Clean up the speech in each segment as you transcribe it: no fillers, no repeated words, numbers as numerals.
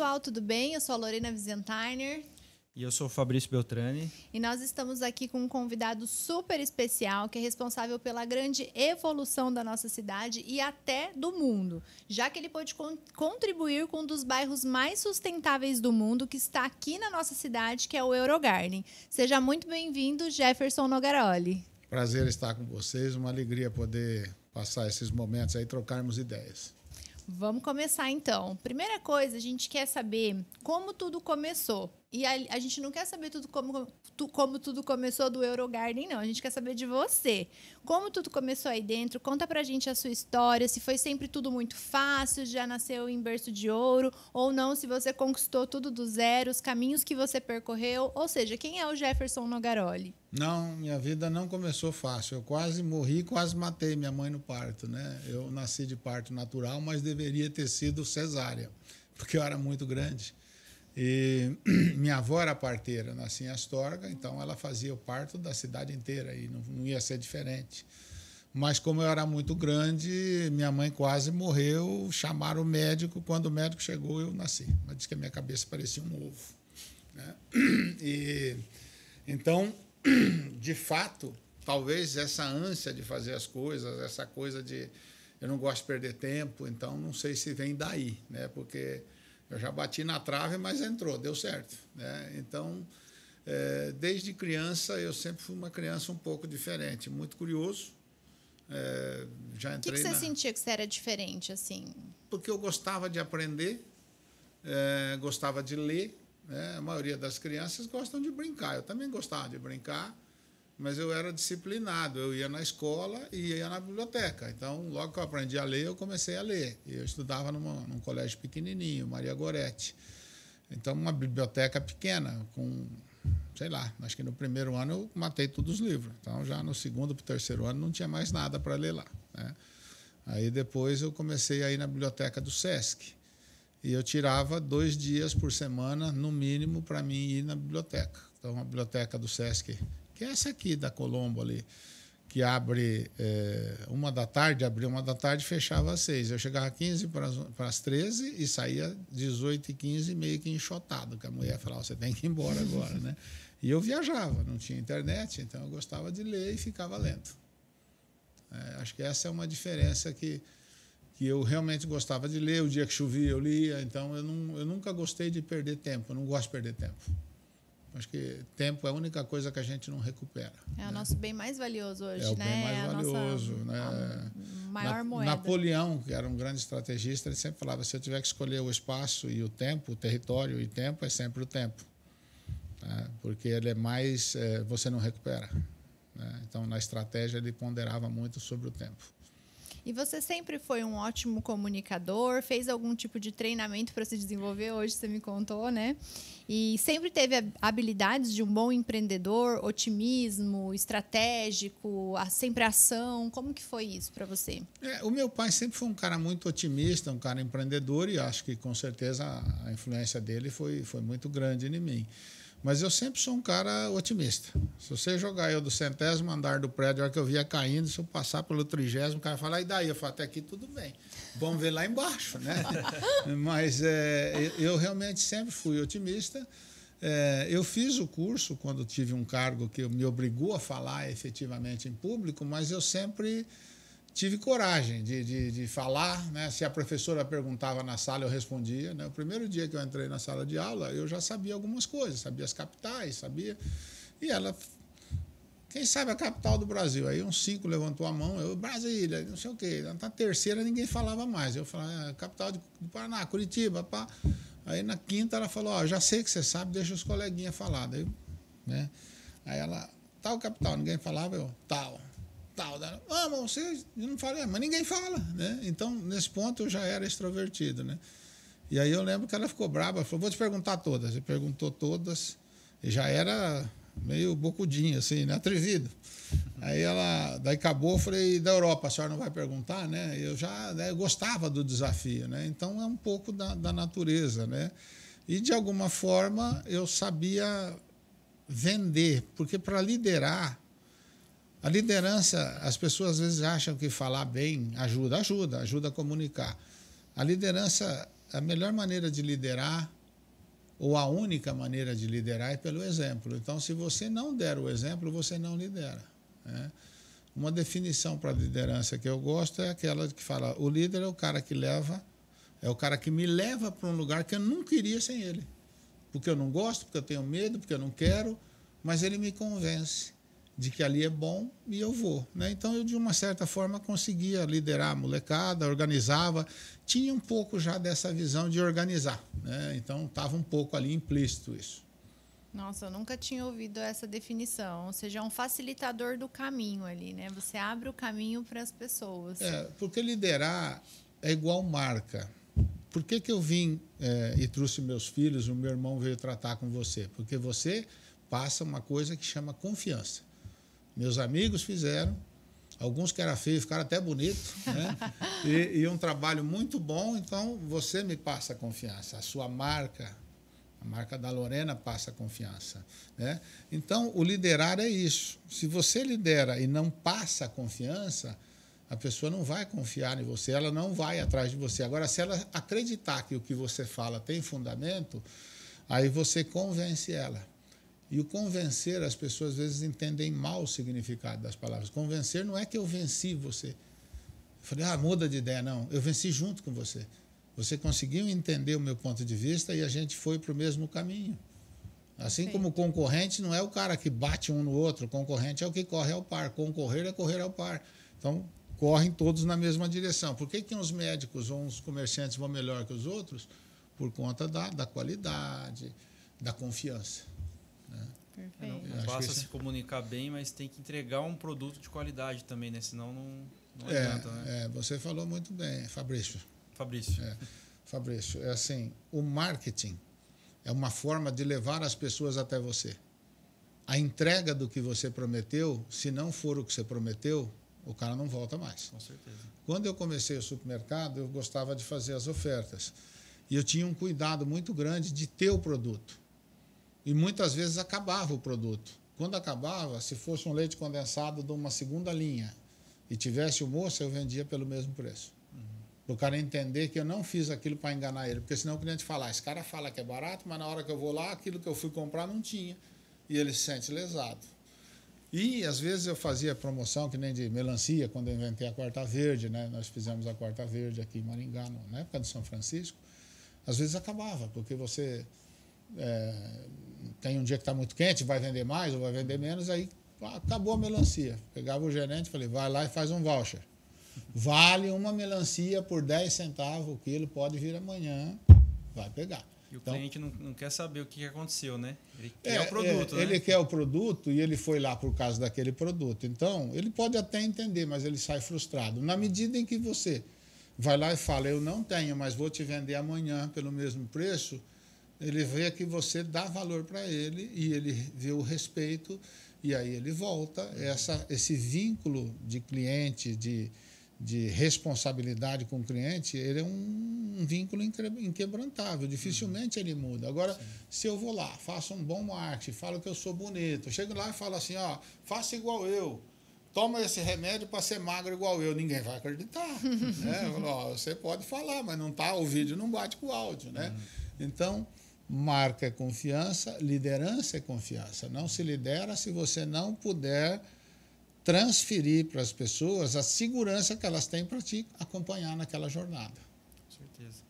pessoal, tudo bem? Eu sou a Lorena Wiesentheimer. E eu sou o Fabrício Beltrani. E nós estamos aqui com um convidado super especial que é responsável pela grande evolução da nossa cidade e até do mundo, já que ele pôde contribuir com um dos bairros mais sustentáveis do mundo que está aqui na nossa cidade, que é o Eurogarden. Seja muito bem-vindo, Jefferson Nogaroli. Prazer estar com vocês, uma alegria poder passar esses momentos aí, trocarmos ideias. Vamos começar então. Primeira coisa, a gente quer saber como tudo começou. E a gente não quer saber como tudo começou do Eurogarden, não. A gente quer saber de você. Como tudo começou aí dentro? Conta pra gente a sua história. Se foi sempre tudo muito fácil, já nasceu em berço de ouro, ou não, se você conquistou tudo do zero, os caminhos que você percorreu. Ou seja, quem é o Jefferson Nogaroli? Não, minha vida não começou fácil. Eu quase morri, quase matei minha mãe no parto, né? Eu nasci de parto natural, mas deveria ter sido cesárea, porque eu era muito grande. E minha avó era parteira, nasci em Astorga, então ela fazia o parto da cidade inteira e não ia ser diferente. Mas como eu era muito grande, minha mãe quase morreu, chamaram o médico, quando o médico chegou eu nasci. Mas disse que a minha cabeça parecia um ovo, né? E então, de fato, talvez essa ânsia de fazer as coisas, essa coisa de eu não gosto de perder tempo, então não sei se vem daí, né? Porque eu já bati na trave, mas entrou, deu certo, né? Então, desde criança, eu sempre fui uma criança um pouco diferente, muito curioso. Já entrei. O que você sentia que você era diferente, assim? Porque eu gostava de aprender, gostava de ler, né? A maioria das crianças gostam de brincar. Eu também gostava de brincar, mas eu era disciplinado. Eu ia na escola e ia na biblioteca. Então, logo que eu aprendi a ler, eu comecei a ler. E eu estudava num colégio pequenininho, Maria Goretti. Então, uma biblioteca pequena, com, sei lá, acho que no primeiro ano eu matei todos os livros. Então, já no segundo para o terceiro ano não tinha mais nada para ler lá, né? Aí depois eu comecei a ir na biblioteca do Sesc. E eu tirava 2 dias por semana, no mínimo, para mim ir na biblioteca. Então, a biblioteca do Sesc, que é essa aqui da Colombo ali, que abre 1h, abria 1h, fechava às 6. Eu chegava 15 para as 13 e saía 18h15, meio que enxotado, que a mulher falava, você tem que ir embora agora, né? E eu viajava, não tinha internet, então eu gostava de ler e ficava lendo. Acho que essa é uma diferença que eu realmente gostava de ler. O dia que chovia eu lia, então eu nunca gostei de perder tempo, eu não gosto de perder tempo. Acho que tempo é a única coisa que a gente não recupera. É o nosso bem mais valioso hoje, né? O bem mais valioso, né? A maior moeda. Napoleão, que era um grande estrategista, ele sempre falava, se eu tiver que escolher o espaço e o tempo, o território e tempo, é sempre o tempo. Né? Porque ele é mais... você não recupera. Né? Então, na estratégia, ele ponderava muito sobre o tempo. E você sempre foi um ótimo comunicador, fez algum tipo de treinamento para se desenvolver, hoje você me contou, né? E sempre teve habilidades de um bom empreendedor, otimismo, estratégico, sempre ação. Como que foi isso para você? O meu pai sempre foi um cara muito otimista, um cara empreendedor, e acho que com certeza a influência dele foi muito grande em mim. Mas eu sempre sou um cara otimista. Se você jogar eu do 100º andar do prédio, a hora que eu via caindo, se eu passar pelo 30º, o cara fala, e daí? Eu falo, até aqui tudo bem. Vamos ver lá embaixo, né? Mas eu realmente sempre fui otimista. Eu fiz o curso quando tive um cargo que me obrigou a falar efetivamente em público, mas eu sempre tive coragem de falar, né? Se a professora perguntava na sala, eu respondia, né? O primeiro dia que eu entrei na sala de aula, eu já sabia algumas coisas, sabia as capitais, sabia. E ela, quem sabe a capital do Brasil? Aí uns 5 levantou a mão, eu, Brasília, não sei o quê. Na terceira ninguém falava mais. Eu falava, capital do Paraná, Curitiba, pá. Aí na quinta ela falou, já sei que você sabe, deixa os coleguinhas falar. Daí, né? Aí ela, tal capital, ninguém falava, eu, tal. Mas você não fala, mas ninguém fala, né? Então, nesse ponto, eu já era extrovertido, né? E aí eu lembro que ela ficou brava, ela falou, vou te perguntar todas. Ele perguntou todas, e já era meio bocudinho, assim, né? Atrevido. Aí daí acabou, eu falei, da Europa, a senhora não vai perguntar, né? Eu gostava do desafio, né? Então, é um pouco da natureza, né? E, de alguma forma, eu sabia vender, porque para liderar, a liderança, as pessoas às vezes acham que falar bem ajuda a comunicar. A liderança, a melhor maneira de liderar ou a única maneira de liderar é pelo exemplo. Então, se você não der o exemplo, você não lidera, né? Uma definição para liderança que eu gosto é aquela que fala: o líder é o cara que leva, é o cara que me leva para um lugar que eu não queria sem ele. Porque eu não gosto, porque eu tenho medo, porque eu não quero, mas ele me convence de que ali é bom e eu vou, né? Então, eu, de uma certa forma, conseguia liderar a molecada, organizava, tinha um pouco já dessa visão de organizar, né? Então, estava um pouco ali implícito isso. Nossa, eu nunca tinha ouvido essa definição. Ou seja, é um facilitador do caminho ali, né? Você abre o caminho para as pessoas. Porque liderar é igual marca. Por que eu vim e trouxe meus filhos, o meu irmão veio tratar com você? Porque você passa uma coisa que chama confiança. Meus amigos fizeram, alguns que eram feios ficaram até bonitos, né? e um trabalho muito bom, então você me passa confiança. A sua marca, a marca da Lorena, passa confiança, né? Então, o liderar é isso. Se você lidera e não passa confiança, a pessoa não vai confiar em você, ela não vai atrás de você. Agora, se ela acreditar que o que você fala tem fundamento, aí você convence ela. E o convencer, as pessoas às vezes entendem mal o significado das palavras. Convencer não é que eu venci você. Eu falei, muda de ideia. Não, eu venci junto com você. Você conseguiu entender o meu ponto de vista e a gente foi para o mesmo caminho. Assim como o concorrente não é o cara que bate um no outro, o concorrente é o que corre ao par. Concorrer é correr ao par. Então, correm todos na mesma direção. Por que uns médicos ou uns comerciantes vão melhor que os outros? Por conta da qualidade, da confiança. Não basta se comunicar bem, mas tem que entregar um produto de qualidade também, né? Senão não adianta, né? Você falou muito bem, Fabrício. Fabrício, é assim, o marketing é uma forma de levar as pessoas até você. A entrega do que você prometeu, se não for o que você prometeu, o cara não volta mais. Com certeza. Quando eu comecei o supermercado, eu gostava de fazer as ofertas. E eu tinha um cuidado muito grande de ter o produto. E muitas vezes acabava o produto. Quando acabava, se fosse um leite condensado de uma segunda linha e tivesse o moço, eu vendia pelo mesmo preço. Para o cara entender que eu não fiz aquilo para enganar ele. Porque senão o cliente fala, esse cara fala que é barato, mas na hora que eu vou lá, aquilo que eu fui comprar não tinha. E ele se sente lesado. E, às vezes, eu fazia promoção, que nem de melancia, quando eu inventei a Quarta Verde, né? Nós fizemos a Quarta Verde aqui em Maringá, na época de São Francisco. Às vezes acabava, porque você tem um dia que está muito quente, vai vender mais ou vai vender menos, aí acabou a melancia. Pegava o gerente e falei, vai lá e faz um voucher. Vale uma melancia por 10 centavos o quilo, pode vir amanhã, vai pegar. E o cliente não quer saber o que aconteceu, né? Ele quer o produto, né? Ele quer o produto e ele foi lá por causa daquele produto. Então, ele pode até entender, mas ele sai frustrado. Na medida em que você vai lá e fala, eu não tenho, mas vou te vender amanhã pelo mesmo preço, ele vê que você dá valor para ele e ele vê o respeito e aí ele volta. Esse vínculo de cliente, de responsabilidade com o cliente, ele é um vínculo inquebrantável, dificilmente ele muda. Agora, se eu vou lá, faço um bom marketing, falo que eu sou bonito, chego lá e falo assim, faça igual eu, toma esse remédio para ser magro igual eu, ninguém vai acreditar. Né? Você pode falar, mas não tá, o vídeo não bate com o áudio. Né? Então, marca é confiança, liderança é confiança. Não se lidera se você não puder transferir para as pessoas a segurança que elas têm para te acompanhar naquela jornada. Com certeza.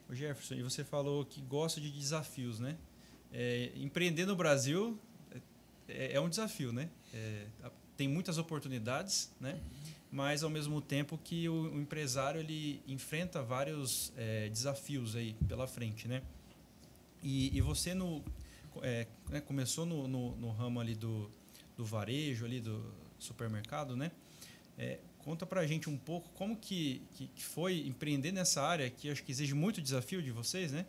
Ô Jefferson, e você falou que gosta de desafios, né? Empreender no Brasil é um desafio, né? Tem muitas oportunidades, né? Mas, ao mesmo tempo que o empresário ele enfrenta vários desafios aí pela frente, né? E você começou no ramo ali do varejo, ali do supermercado, né? Conta pra gente um pouco como que foi empreender nessa área, que acho que exige muito desafio de vocês, né?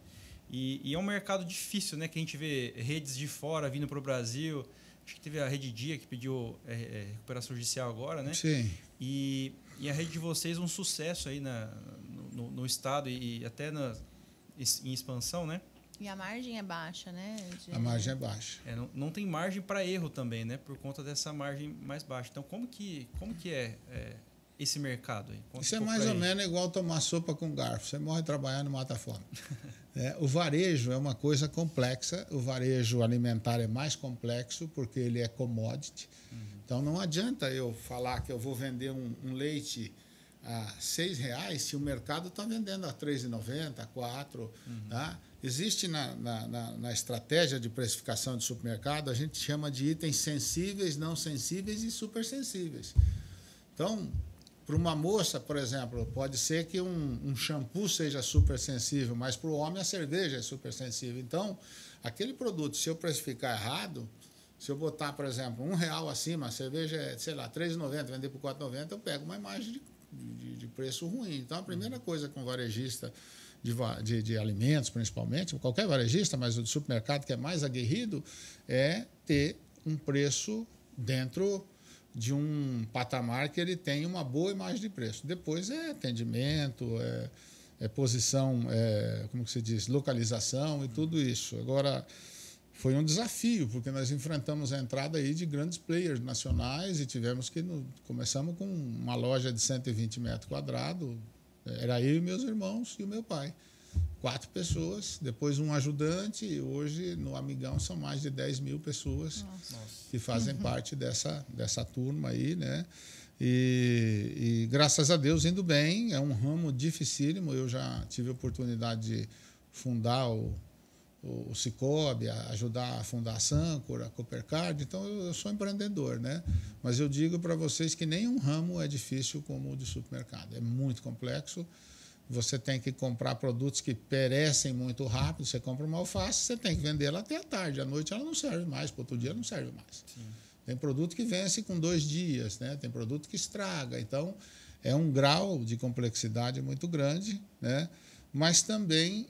E é um mercado difícil, né? Que a gente vê redes de fora vindo para o Brasil. Acho que teve a Rede Dia que pediu recuperação judicial agora, né? Sim. E a rede de vocês um sucesso aí no estado e até em expansão, né? E a margem é baixa, né? A margem é baixa. Não tem margem para erro também, né? Por conta dessa margem mais baixa. Então, como que é esse mercado aí? Conta Isso é um pouco mais pra ou gente. menos igual tomar sopa com garfo. Você morre trabalhando e mata a fome. O varejo é uma coisa complexa. O varejo alimentar é mais complexo porque ele é commodity. Então, não adianta eu falar que eu vou vender um leite a R$6 se o mercado está vendendo a R$3,90, a R$4. Tá? Existe na estratégia de precificação de supermercado, a gente chama de itens sensíveis, não sensíveis e supersensíveis. Então, para uma moça, por exemplo, pode ser que um shampoo seja super sensível, mas para o homem a cerveja é super sensível. Então, aquele produto, se eu precificar errado, se eu botar, por exemplo, R$1 acima, a cerveja é, sei lá, R$3,90, vender por R$4,90, eu pego uma imagem de preço ruim. Então, a primeira coisa que um varejista de alimentos, principalmente, qualquer varejista, mas o de supermercado que é mais aguerrido, é ter um preço dentro de um patamar que ele tem uma boa imagem de preço. Depois é atendimento, é posição, como que se diz, localização e tudo isso. Agora, foi um desafio, porque nós enfrentamos a entrada aí de grandes players nacionais e tivemos que... Começamos com uma loja de 120 metros quadrados, era eu e meus irmãos e o meu pai. 4 pessoas, depois um ajudante, e hoje no Amigão são mais de 10 mil pessoas que fazem parte dessa turma aí, né? E graças a Deus indo bem, é um ramo dificílimo. Eu já tive a oportunidade de fundar o Cicobi, ajudar a fundar a Sancor, a Coopercard, então eu sou empreendedor, né? Mas eu digo para vocês que nenhum ramo é difícil como o de supermercado, é muito complexo. Você tem que comprar produtos que perecem muito rápido. Você compra uma alface, você tem que vender ela até a tarde. À noite ela não serve mais, para outro dia ela não serve mais. Sim. Tem produto que vence com 2 dias, né? Tem produto que estraga. Então, é um grau de complexidade muito grande, né? Mas também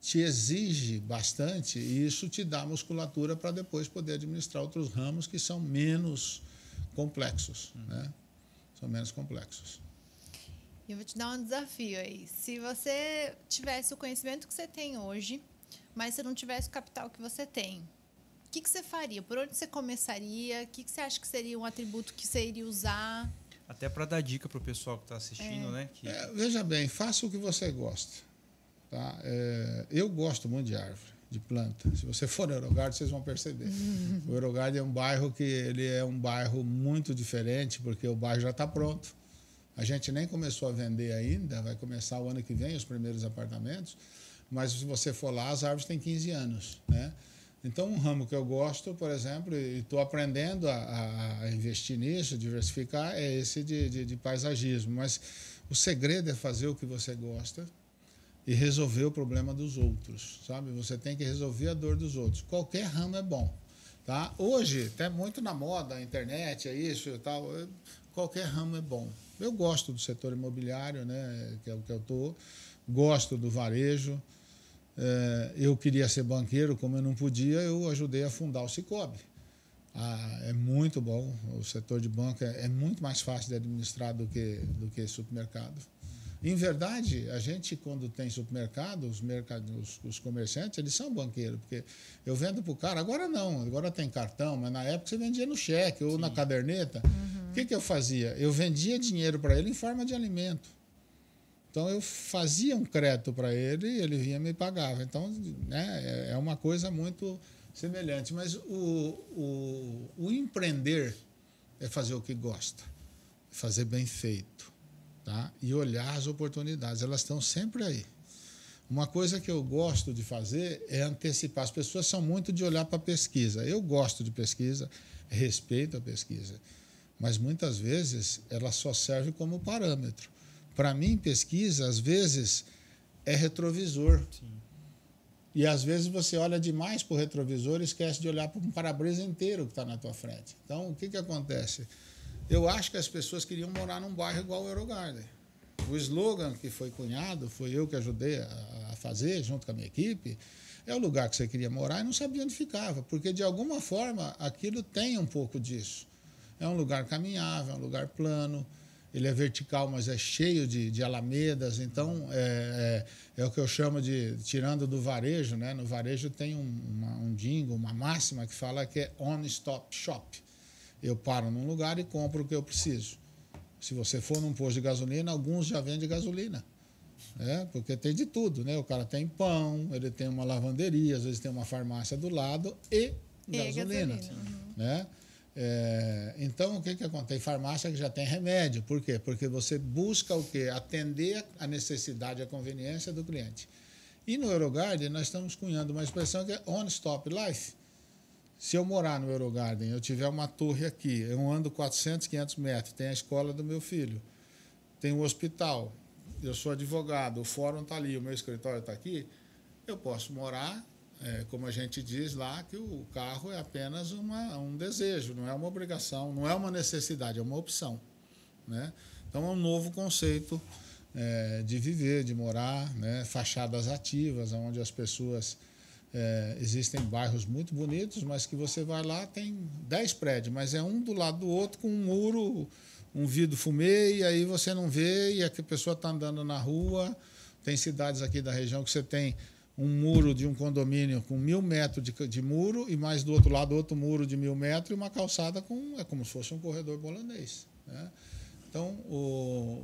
te exige bastante e isso te dá musculatura para depois poder administrar outros ramos que são menos complexos, né? São menos complexos. Eu vou te dar um desafio aí. Se você tivesse o conhecimento que você tem hoje, mas você não tivesse o capital que você tem, o que você faria? Por onde você começaria? O que você acha que seria um atributo que você iria usar? Até para dar dica para o pessoal que está assistindo, né? Veja bem, faça o que você gosta. Tá? Eu gosto muito de árvore, de planta. Se você for no Eurogard, vocês vão perceber. O Eurogard é um bairro que ele é um bairro muito diferente, porque o bairro já está pronto. A gente nem começou a vender ainda, vai começar o ano que vem os primeiros apartamentos, mas se você for lá, as árvores têm 15 anos, né? Então, um ramo que eu gosto, por exemplo, e estou aprendendo a investir nisso, diversificar, é esse de paisagismo. Mas o segredo é fazer o que você gosta e resolver o problema dos outros, sabe? Você tem que resolver a dor dos outros. Qualquer ramo é bom, tá? Hoje, até muito na moda, a internet, é isso e tal, qualquer ramo é bom. Eu gosto do setor imobiliário, né, que é o que eu estou, gosto do varejo. Eu queria ser banqueiro, como eu não podia, eu ajudei a fundar o Cicobi. É muito bom, o setor de banco é muito mais fácil de administrar do que supermercado. Em verdade, a gente, quando tem supermercado, os comerciantes, eles são banqueiros, porque eu vendo para o cara, agora não, agora tem cartão, mas na época você vendia no cheque ou na caderneta. O que eu fazia? Eu vendia dinheiro para ele em forma de alimento. Então, eu fazia um crédito para ele e ele vinha e me pagava. Então, né, é uma coisa muito semelhante. Mas o empreender é fazer o que gosta, é fazer bem feito. Tá? E olhar as oportunidades, elas estão sempre aí. Uma coisa que eu gosto de fazer é antecipar. As pessoas são muito de olhar para a pesquisa. Eu gosto de pesquisa, respeito a pesquisa, mas muitas vezes ela só serve como parâmetro. Para mim, pesquisa, às vezes, é retrovisor. Sim. E, às vezes, você olha demais para o retrovisor e esquece de olhar para um para-brisa inteiro que está na tua frente. Então, o que acontece? Eu acho que as pessoas queriam morar num bairro igual o Eurogarden. O slogan que foi cunhado, foi eu que ajudei a fazer, junto com a minha equipe, é o lugar que você queria morar e não sabia onde ficava, porque, de alguma forma, aquilo tem um pouco disso. É um lugar caminhável, é um lugar plano, ele é vertical, mas é cheio de alamedas, então é o que eu chamo de, tirando do varejo, né? No varejo tem um jingle, uma máxima que fala que é on-stop shop. Eu paro num lugar e compro o que eu preciso. Se você for num posto de gasolina, alguns já vendem gasolina. Porque tem de tudo, né? O cara tem pão, ele tem uma lavanderia, às vezes tem uma farmácia do lado e gasolina. Né? Então, o que acontece? Tem farmácia que já tem remédio. Por quê? Porque você busca o quê? Atender a necessidade e a conveniência do cliente. E no Eurogarden, nós estamos cunhando uma expressão que é On Stop Life. Se eu morar no Eurogarden, eu tiver uma torre aqui, eu ando 400, 500 metros, tem a escola do meu filho, tem o hospital, eu sou advogado, o fórum está ali, o meu escritório está aqui, eu posso morar, como a gente diz lá, que o carro é apenas um desejo, não é uma obrigação, não é uma necessidade, é uma opção. Né? Então, é um novo conceito de viver, de morar, né? Fachadas ativas, onde as pessoas... existem bairros muito bonitos, mas que você vai lá, tem 10 prédios, mas é um do lado do outro com um muro, um vidro fumê, e aí você não vê, e a pessoa está andando na rua. Tem cidades aqui da região que você tem um muro de um condomínio com 1.000 metros de muro, e mais do outro lado outro muro de 1.000 metros e uma calçada como se fosse um corredor holandês. Né? Então,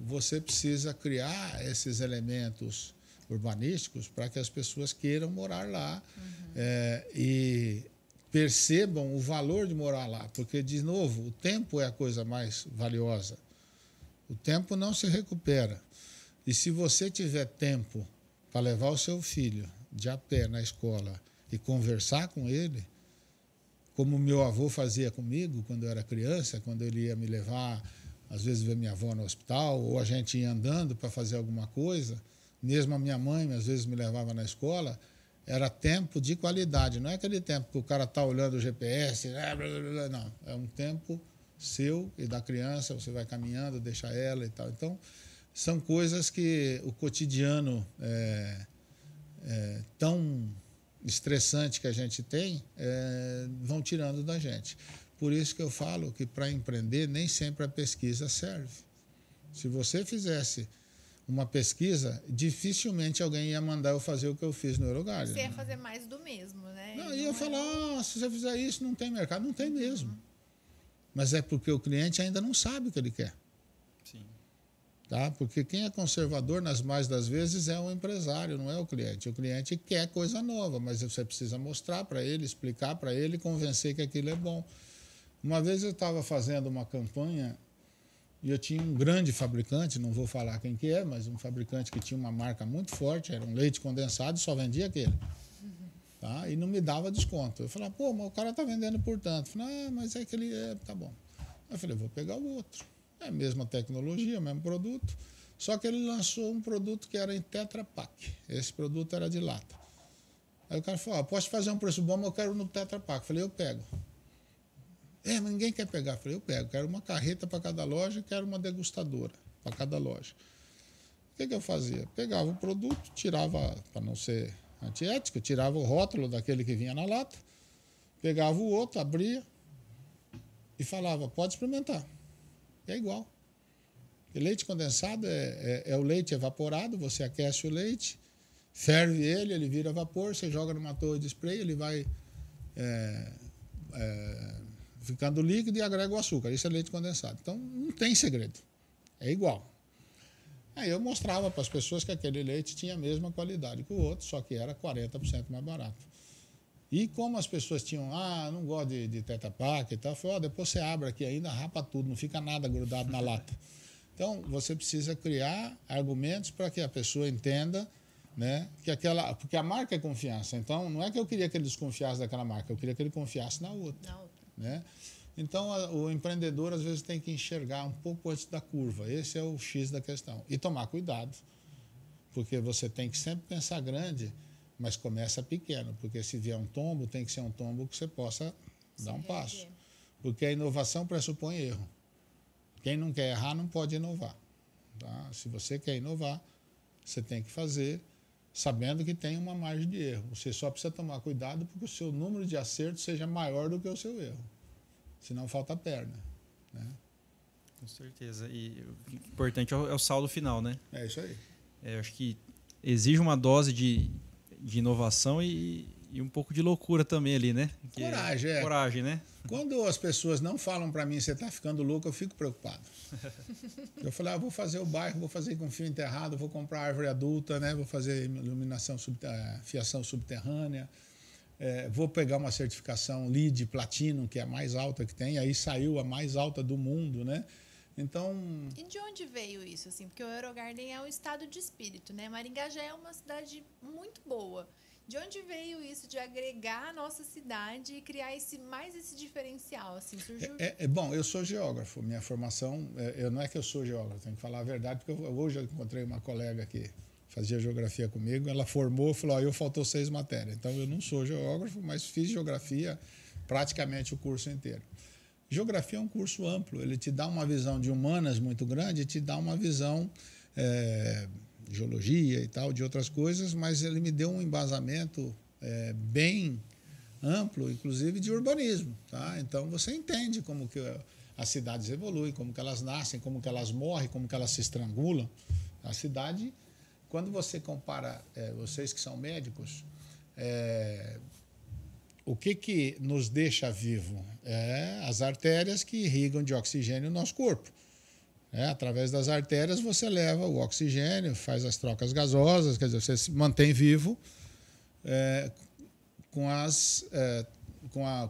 você precisa criar esses elementos urbanísticos para que as pessoas queiram morar lá e percebam o valor de morar lá. Porque, de novo, o tempo é a coisa mais valiosa. O tempo não se recupera. E se você tiver tempo para levar o seu filho de a pé na escola e conversar com ele, como meu avô fazia comigo quando eu era criança, quando ele ia me levar, às vezes, ver minha avó no hospital, ou a gente ia andando para fazer alguma coisa, mesmo a minha mãe, às vezes, me levava na escola, era tempo de qualidade. Não é aquele tempo que o cara está olhando o GPS, não. É um tempo seu e da criança, você vai caminhando, deixa ela e tal. Então, são coisas que o cotidiano tão estressante que a gente tem vão tirando da gente. Por isso que eu falo que, para empreender, nem sempre a pesquisa serve. Se você fizesse uma pesquisa, dificilmente alguém ia mandar eu fazer o que eu fiz no Eurogarden. Você ia fazer mais do mesmo, né? Não, ia falar, se você fizer isso, não tem mercado. Não tem mesmo. Mas é porque o cliente ainda não sabe o que ele quer. Sim. Tá? Porque quem é conservador, nas mais das vezes, é o empresário, não é o cliente. O cliente quer coisa nova, mas você precisa mostrar para ele, explicar para ele, convencer que aquilo é bom. Uma vez eu estava fazendo uma campanha e eu tinha um grande fabricante, não vou falar quem que é, mas um fabricante que tinha uma marca muito forte, era um leite condensado e só vendia aquele. Tá? E não me dava desconto. Eu falava, pô, mas o cara está vendendo por tanto. Eu falei, mas é que ele tá bom. Eu falei, vou pegar o outro. É a mesma tecnologia, o mesmo produto, só que ele lançou um produto que era em Tetra Pak. Esse produto era de lata. Aí o cara falou, posso fazer um preço bom, mas eu quero no Tetra Pak. Eu falei, eu pego. Mas ninguém quer pegar. Eu falei, eu pego. Quero uma carreta para cada loja e quero uma degustadora para cada loja. O que eu fazia? Pegava o produto, tirava, para não ser antiético, tirava o rótulo daquele que vinha na lata, pegava o outro, abria e falava, pode experimentar. É igual. E leite condensado é o leite evaporado, você aquece o leite, ferve ele vira vapor, você joga numa torre de spray, ele vai ficando líquido e agrega o açúcar. Isso é leite condensado. Então, não tem segredo. É igual. Aí eu mostrava para as pessoas que aquele leite tinha a mesma qualidade que o outro, só que era 40% mais barato. E como as pessoas tinham, não gosto de Tetra Pak e tal, eu falei, depois você abre aqui ainda, rapa tudo, não fica nada grudado na lata. Então, você precisa criar argumentos para que a pessoa entenda, né, porque a marca é confiança. Então, não é que eu queria que ele desconfiasse daquela marca, eu queria que ele confiasse na outra. Né? Então, o empreendedor, às vezes, tem que enxergar um pouco antes da curva. Esse é o X da questão. E tomar cuidado, porque você tem que sempre pensar grande, mas começa pequeno, porque se vier um tombo, tem que ser um tombo que você possa dar um passo. Porque a inovação pressupõe erro. Quem não quer errar não pode inovar. Tá? Se você quer inovar, você tem que fazer sabendo que tem uma margem de erro. Você só precisa tomar cuidado porque o seu número de acertos seja maior do que o seu erro. Senão falta perna. Né? Com certeza. E o importante é o saldo final, né? É isso aí. Eu acho que exige uma dose de inovação e E um pouco de loucura também ali, né? Coragem, Coragem, né? Quando as pessoas não falam para mim, você está ficando louco, eu fico preocupado. Eu falei, vou fazer o bairro, vou fazer com fio enterrado, vou comprar árvore adulta, né? Vou fazer iluminação, fiação subterrânea, vou pegar uma certificação LEED Platinum, que é a mais alta que tem, aí saiu a mais alta do mundo, né? Então... E de onde veio isso, assim? Porque o Eurogarden é um estado de espírito, né? Maringá já é uma cidade muito boa. De onde veio isso de agregar a nossa cidade e criar mais esse diferencial? Assim, surgiu... Bom, eu sou geógrafo. Minha formação, não é que eu sou geógrafo, tenho que falar a verdade, porque hoje eu encontrei uma colega que fazia geografia comigo, ela formou e falou, eu faltou 6 matérias. Então, eu não sou geógrafo, mas fiz geografia praticamente o curso inteiro. Geografia é um curso amplo, ele te dá uma visão de humanas muito grande e te dá uma visão... geologia e tal, de outras coisas, mas ele me deu um embasamento bem amplo, inclusive de urbanismo. Tá? Então, você entende como que as cidades evoluem, como que elas nascem, como que elas morrem, como que elas se estrangulam. A cidade, quando você compara, vocês que são médicos, o que nos deixa vivo? As artérias que irrigam de oxigênio o nosso corpo. Através das artérias você leva o oxigênio, faz as trocas gasosas, quer dizer, você se mantém vivo com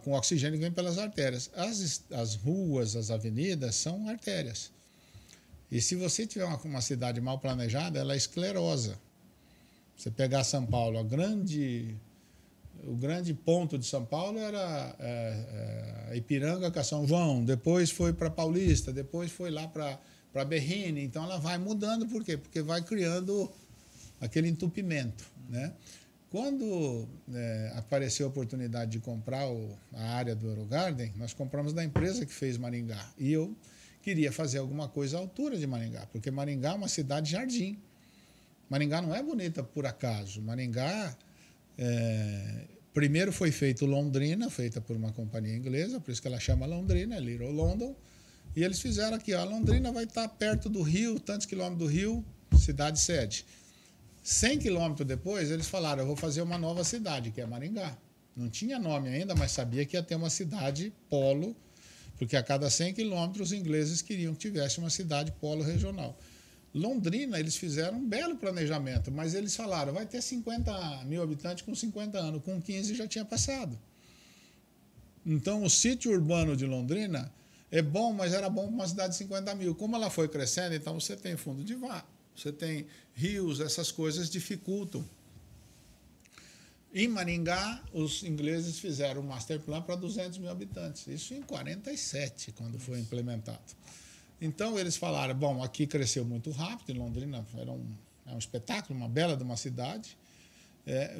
o oxigênio que vem pelas artérias. As ruas, as avenidas são artérias. E se você tiver uma cidade mal planejada, ela é esclerosa. Você pegar São Paulo, o grande ponto de São Paulo era Ipiranga com São João, depois foi para Paulista, depois foi lá para Berrini. Então, ela vai mudando. Por quê? Porque vai criando aquele entupimento. Né? Quando apareceu a oportunidade de comprar a área do Eurogarden, nós compramos da empresa que fez Maringá. E eu queria fazer alguma coisa à altura de Maringá, porque Maringá é uma cidade jardim. Maringá não é bonita por acaso. Maringá... primeiro foi feito Londrina, feita por uma companhia inglesa, por isso que ela chama Londrina, Little London, e eles fizeram aqui, a Londrina vai estar perto do Rio, tantos quilômetros do Rio, cidade sede. 100 quilômetros depois, eles falaram, eu vou fazer uma nova cidade, que é Maringá. Não tinha nome ainda, mas sabia que ia ter uma cidade polo, porque a cada 100 quilômetros os ingleses queriam que tivesse uma cidade polo regional. Londrina, eles fizeram um belo planejamento, mas eles falaram, vai ter 50 mil habitantes com 50 anos, com 15 já tinha passado. Então, o sítio urbano de Londrina é bom, mas era bom para uma cidade de 50 mil. Como ela foi crescendo, então você tem fundo de vale, você tem rios, essas coisas dificultam. Em Maringá, os ingleses fizeram um master plan para 200 mil habitantes, isso em 47, quando foi implementado. Então, eles falaram, bom, aqui cresceu muito rápido, em Londrina era um espetáculo, uma bela de uma cidade.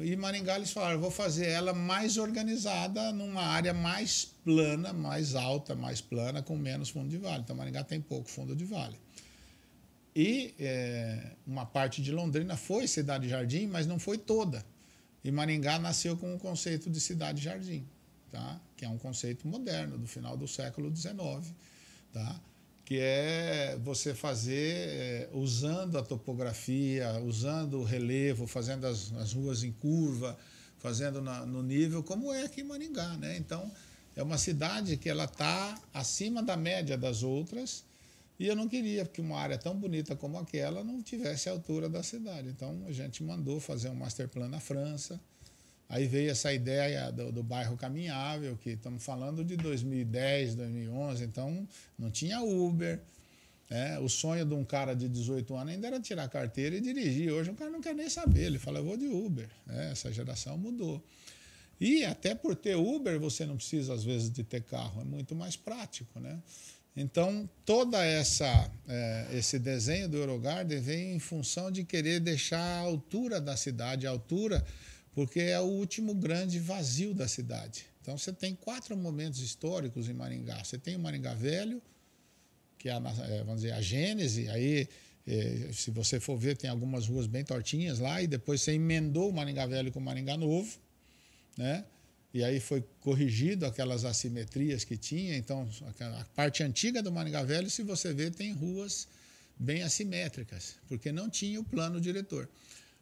E Maringá, eles falaram, vou fazer ela mais organizada, numa área mais plana, mais alta, mais plana, com menos fundo de vale. Então, Maringá tem pouco fundo de vale. E uma parte de Londrina foi cidade-jardim, mas não foi toda. E Maringá nasceu com o conceito de cidade-jardim, tá? Que é um conceito moderno, do final do século XIX, tá? Que é você fazer usando a topografia, usando o relevo, fazendo as ruas em curva, fazendo no nível, como é aqui em Maringá. Né? Então, é uma cidade que ela está acima da média das outras, e eu não queria que uma área tão bonita como aquela não tivesse a altura da cidade. Então, a gente mandou fazer um master plan na França. Aí veio essa ideia do bairro caminhável, que estamos falando de 2010, 2011, então não tinha Uber. O sonho de um cara de 18 anos ainda era tirar a carteira e dirigir. Hoje o cara não quer nem saber, ele fala, eu vou de Uber. Essa geração mudou. E até por ter Uber, você não precisa, às vezes, de ter carro, é muito mais prático. Né? Então, todo esse desenho do Eurogarden vem em função de querer deixar a altura da cidade, a altura... porque é o último grande vazio da cidade. Então, você tem 4 momentos históricos em Maringá. Você tem o Maringá Velho, que é, vamos dizer, a gênese. Aí, se você for ver, tem algumas ruas bem tortinhas lá, e depois você emendou o Maringá Velho com o Maringá Novo, né? E aí foi corrigido aquelas assimetrias que tinha. Então, a parte antiga do Maringá Velho, se você ver, tem ruas bem assimétricas, porque não tinha o plano diretor.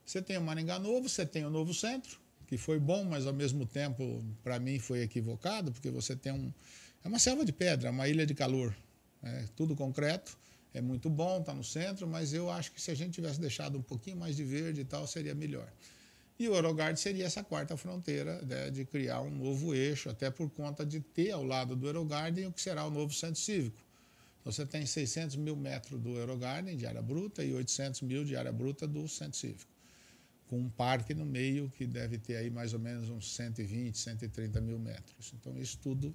Você tem o Maringá Novo, você tem o Novo Centro, que foi bom, mas ao mesmo tempo, para mim, foi equivocado, porque você tem é uma selva de pedra, uma ilha de calor, né? Tudo concreto, é muito bom, está no centro, mas eu acho que se a gente tivesse deixado um pouquinho mais de verde e tal, seria melhor. E o Eurogard seria essa quarta fronteira, né, de criar um novo eixo, até por conta de ter ao lado do Eurogarden o que será o novo centro cívico. Então, você tem 600 mil metros do Eurogarden de área bruta e 800 mil de área bruta do centro cívico, com um parque no meio que deve ter aí mais ou menos uns 120, 130 mil metros. Então, isso tudo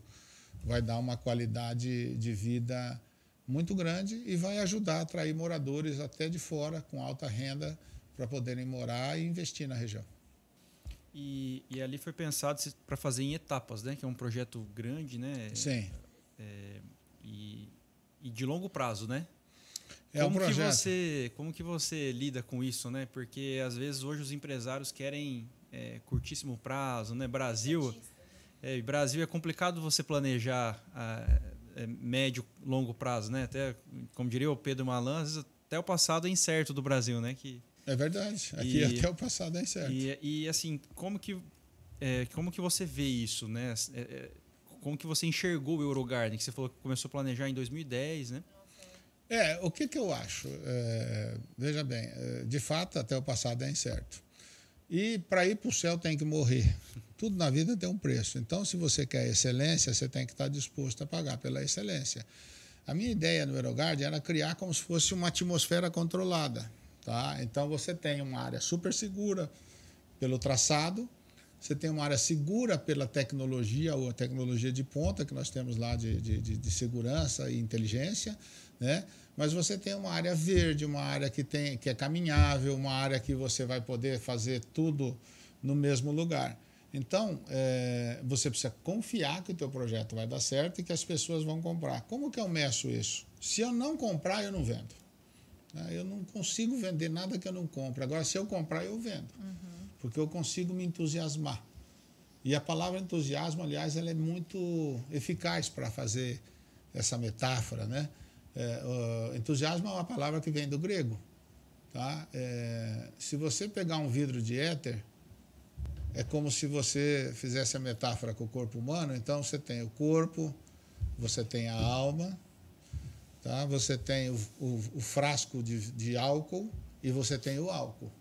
vai dar uma qualidade de vida muito grande e vai ajudar a atrair moradores até de fora, com alta renda, para poderem morar e investir na região. E ali foi pensado para fazer em etapas, né? Que é um projeto grande, né? Sim. E de longo prazo, né? É um projeto. Como que você lida com isso, né? Porque às vezes hoje os empresários querem curtíssimo prazo, né? Brasil é complicado você planejar médio, longo prazo, né? Até, como diria o Pedro Malan, às vezes até o passado é incerto do Brasil, né? É verdade. Aqui até o passado é incerto. E assim, como que você vê isso, né? Como que você enxergou o Eurogarden, que você falou que começou a planejar em 2010, né? O que eu acho? Veja bem, de fato, até o passado é incerto. E para ir para o céu tem que morrer. Tudo na vida tem um preço. Então, se você quer excelência, você tem que estar disposto a pagar pela excelência. A minha ideia no Eurogarden era criar como se fosse uma atmosfera controlada. Tá? Então, você tem uma área super segura pelo traçado, você tem uma área segura pela tecnologia, ou a tecnologia de ponta que nós temos lá de segurança e inteligência, né? Mas você tem uma área verde, uma área que é caminhável, uma área que você vai poder fazer tudo no mesmo lugar. Então, você precisa confiar que o teu projeto vai dar certo e que as pessoas vão comprar. Como que eu meço isso? Se eu não comprar, eu não vendo. Eu não consigo vender nada que eu não compre. Agora, se eu comprar, eu vendo. Porque eu consigo me entusiasmar. E a palavra entusiasmo, aliás, ela é muito eficaz para fazer essa metáfora, né? Entusiasmo é uma palavra que vem do grego. Tá? Se você pegar um vidro de éter, é como se você fizesse a metáfora com o corpo humano. Então, você tem o corpo, você tem a alma, tá? Você tem o frasco de álcool e você tem o álcool.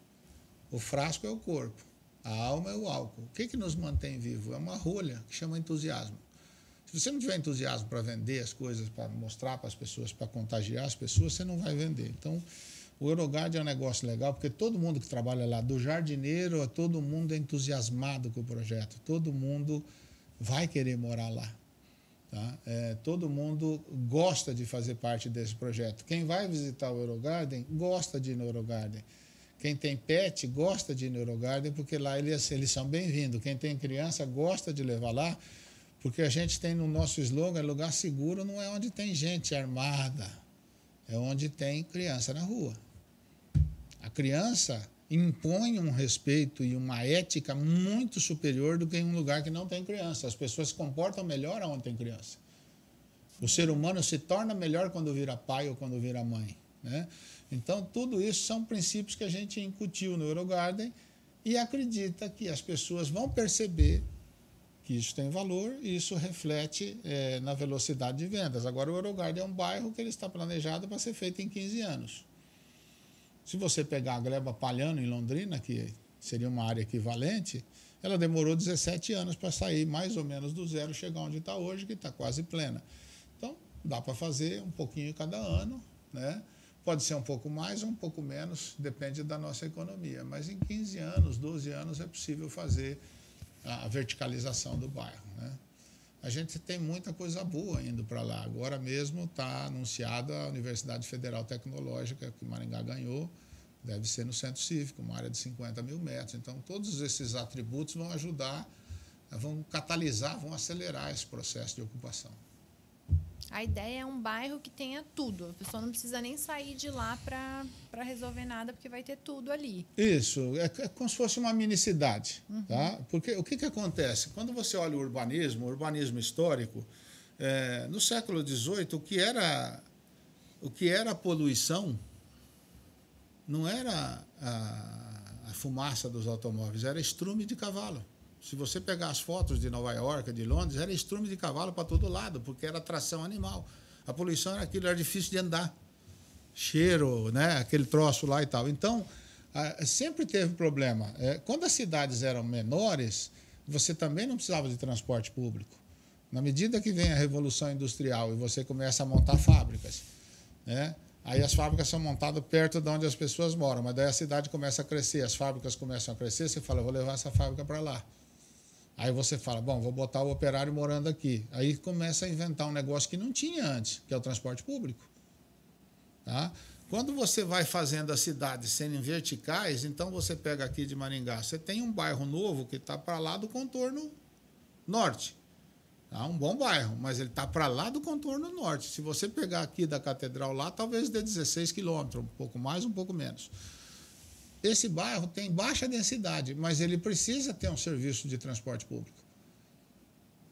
O frasco é o corpo, a alma é o álcool. O que nos mantém vivo? É uma rolha que chama entusiasmo. Se você não tiver entusiasmo para vender as coisas, para mostrar para as pessoas, para contagiar as pessoas, você não vai vender. Então, o Eurogarden é um negócio legal, porque todo mundo que trabalha lá, do jardineiro a todo mundo é entusiasmado com o projeto. Todo mundo vai querer morar lá. Tá? Todo mundo gosta de fazer parte desse projeto. Quem vai visitar o Eurogarden gosta de ir no Eurogarden. Quem tem pet gosta de ir no Eurogarden, porque lá eles são bem-vindos. Quem tem criança gosta de levar lá, porque a gente tem no nosso slogan, lugar seguro não é onde tem gente armada, é onde tem criança na rua. A criança impõe um respeito e uma ética muito superior do que em um lugar que não tem criança. As pessoas se comportam melhor onde tem criança. O ser humano se torna melhor quando vira pai ou quando vira mãe, né? Então, tudo isso são princípios que a gente incutiu no Eurogarden e acredita que as pessoas vão perceber que isso tem valor e isso reflete na velocidade de vendas. Agora, o Eurogarden é um bairro que ele está planejado para ser feito em 15 anos. Se você pegar a Gleba Palhano, em Londrina, que seria uma área equivalente, ela demorou 17 anos para sair mais ou menos do zero, chegar onde está hoje, que está quase plena. Então, dá para fazer um pouquinho cada ano, né? Pode ser um pouco mais ou um pouco menos, depende da nossa economia. Mas em 15 anos, 12 anos, é possível fazer a verticalização do bairro, né? A gente tem muita coisa boa indo para lá. Agora mesmo está anunciada a Universidade Federal Tecnológica, que Maringá ganhou, deve ser no Centro Cívico, uma área de 50 mil metros. Então, todos esses atributos vão ajudar, vão catalisar, vão acelerar esse processo de ocupação. A ideia é um bairro que tenha tudo. A pessoa não precisa nem sair de lá para resolver nada, porque vai ter tudo ali. Isso, é como se fosse uma mini cidade. Tá? Porque o que acontece? Quando você olha o urbanismo histórico, no século XVIII, o que era poluição não era a fumaça dos automóveis, era estrume de cavalo. Se você pegar as fotos de Nova York, de Londres, era estrume de cavalo para todo lado, porque era tração animal. A poluição era aquilo, era difícil de andar. Cheiro, né? Aquele troço lá e tal. Então, sempre teve problema. Quando as cidades eram menores, você também não precisava de transporte público. Na medida que vem a Revolução Industrial e você começa a montar fábricas, né? Aí as fábricas são montadas perto de onde as pessoas moram, mas daí a cidade começa a crescer, as fábricas começam a crescer, você fala, vou levar essa fábrica para lá. Aí você fala, bom, vou botar o operário morando aqui. Aí começa a inventar um negócio que não tinha antes, que é o transporte público. Tá? Quando você vai fazendo as cidades serem verticais, então você pega aqui de Maringá, você tem um bairro novo que está para lá do contorno norte. Tá? Um bom bairro, mas ele está para lá do contorno norte. Se você pegar aqui da Catedral lá, talvez dê 16 quilômetros, um pouco mais, um pouco menos. Esse bairro tem baixa densidade, mas ele precisa ter um serviço de transporte público.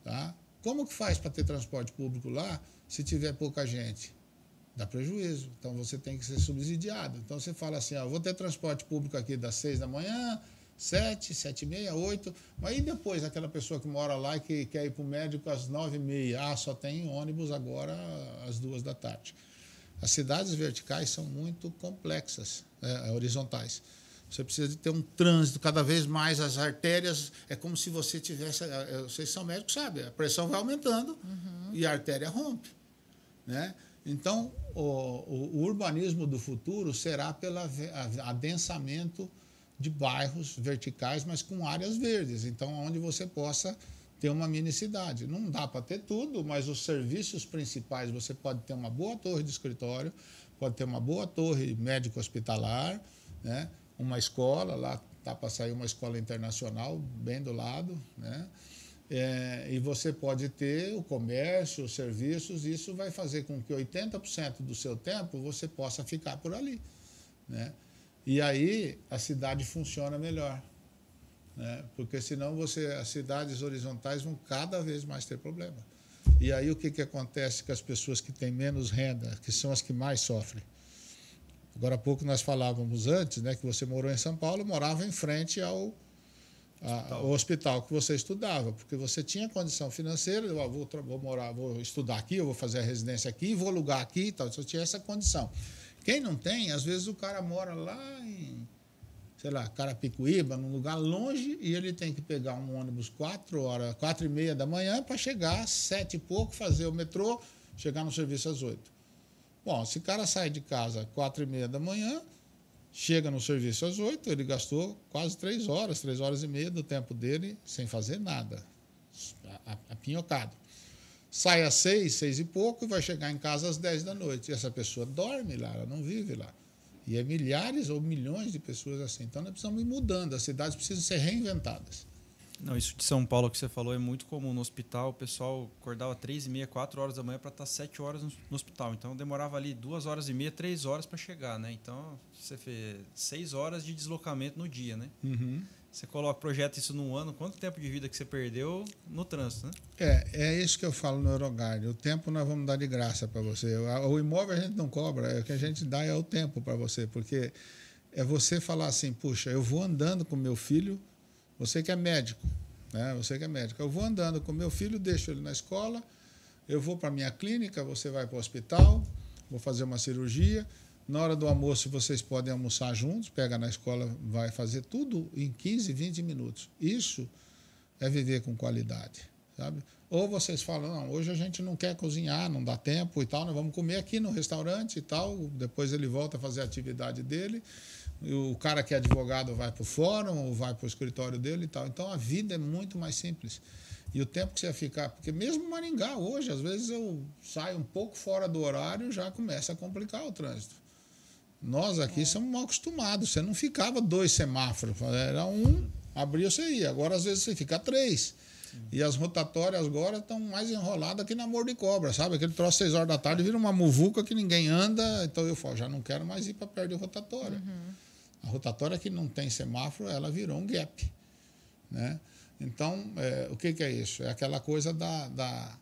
Tá? Como que faz para ter transporte público lá se tiver pouca gente? Dá prejuízo. Então, você tem que ser subsidiado. Então, você fala assim, vou ter transporte público aqui das 6 da manhã, 7, 7h30, 8. Mas e depois, aquela pessoa que mora lá e que quer ir para o médico às 9h30? Só tem ônibus agora às 2 da tarde. As cidades verticais são muito complexas, horizontais. Você precisa de ter um trânsito cada vez mais, as artérias, é como se você tivesse, vocês são médicos, sabem, a pressão vai aumentando e a artéria rompe, né? Então, o urbanismo do futuro será pelo adensamento de bairros verticais, mas com áreas verdes, então onde você possa ter uma mini cidade. Não dá para ter tudo, mas os serviços principais, você pode ter uma boa torre de escritório, pode ter uma boa torre médico-hospitalar, né? Uma escola, lá está para sair uma escola internacional bem do lado, né? E você pode ter o comércio, os serviços, e isso vai fazer com que 80% do seu tempo você possa ficar por ali, né? E aí a cidade funciona melhor, né? Porque senão as cidades horizontais vão cada vez mais ter problema. E aí o que acontece com as pessoas que têm menos renda, que são as que mais sofrem? Agora há pouco nós falávamos antes, né, que você morou em São Paulo, morava em frente ao hospital que você estudava, porque você tinha condição financeira, vou estudar aqui, eu vou fazer a residência aqui, vou alugar aqui e tal, você tinha essa condição. Quem não tem, às vezes o cara mora lá em, sei lá, Carapicuíba, num lugar longe, e ele tem que pegar um ônibus 4h30 da manhã para chegar às 7 e pouco, fazer o metrô, chegar no serviço às 8. Bom, se o cara sai de casa às 4h30 da manhã, chega no serviço às 8, ele gastou quase 3 horas, 3h30 do tempo dele sem fazer nada, apinhocado. Sai às 6, 6 e pouco e vai chegar em casa às 10 da noite. E essa pessoa dorme lá, ela não vive lá. E é milhares ou milhões de pessoas assim. Então, nós precisamos ir mudando, as cidades precisam ser reinventadas. Não, isso de São Paulo que você falou é muito comum. No hospital, o pessoal acordava 3h30, 4 horas da manhã para estar 7 horas no hospital. Então, demorava ali 2h30, 3 horas para chegar, né? Então, você fez 6 horas de deslocamento no dia, né? Uhum. Você projeta isso num ano, quanto tempo de vida que você perdeu no trânsito, né? É isso que eu falo no Eurogard. O tempo nós vamos dar de graça para você. O imóvel a gente não cobra, o que a gente dá é o tempo para você, porque é você falar assim, puxa, eu vou andando com meu filho. Você que é médico, né? Você que é médico. Eu vou andando com meu filho, deixo ele na escola, eu vou para a minha clínica, você vai para o hospital, vou fazer uma cirurgia. Na hora do almoço, vocês podem almoçar juntos, pega na escola, vai fazer tudo em 15, 20 minutos. Isso é viver com qualidade, sabe? Ou vocês falam, não, hoje a gente não quer cozinhar, não dá tempo e tal, nós vamos comer aqui no restaurante e tal, depois ele volta a fazer a atividade dele. O cara que é advogado vai para o fórum ou vai para o escritório dele e tal. Então, a vida é muito mais simples. E o tempo que você vai ficar... Porque mesmo em Maringá, hoje, às vezes eu saio um pouco fora do horário e já começa a complicar o trânsito. Nós aqui somos mal acostumados. Você não ficava 2 semáforos. Era um, abria, você ia. Agora, às vezes, você fica 3. Sim. E as rotatórias agora estão mais enroladas que namoro de cobra, sabe? Aquele troço 6 horas da tarde vira uma muvuca que ninguém anda. Então, eu falo, já não quero mais ir para perto de rotatória. Uhum. A rotatória que não tem semáforo, ela virou um gap, né? Então, o que é isso? É aquela coisa da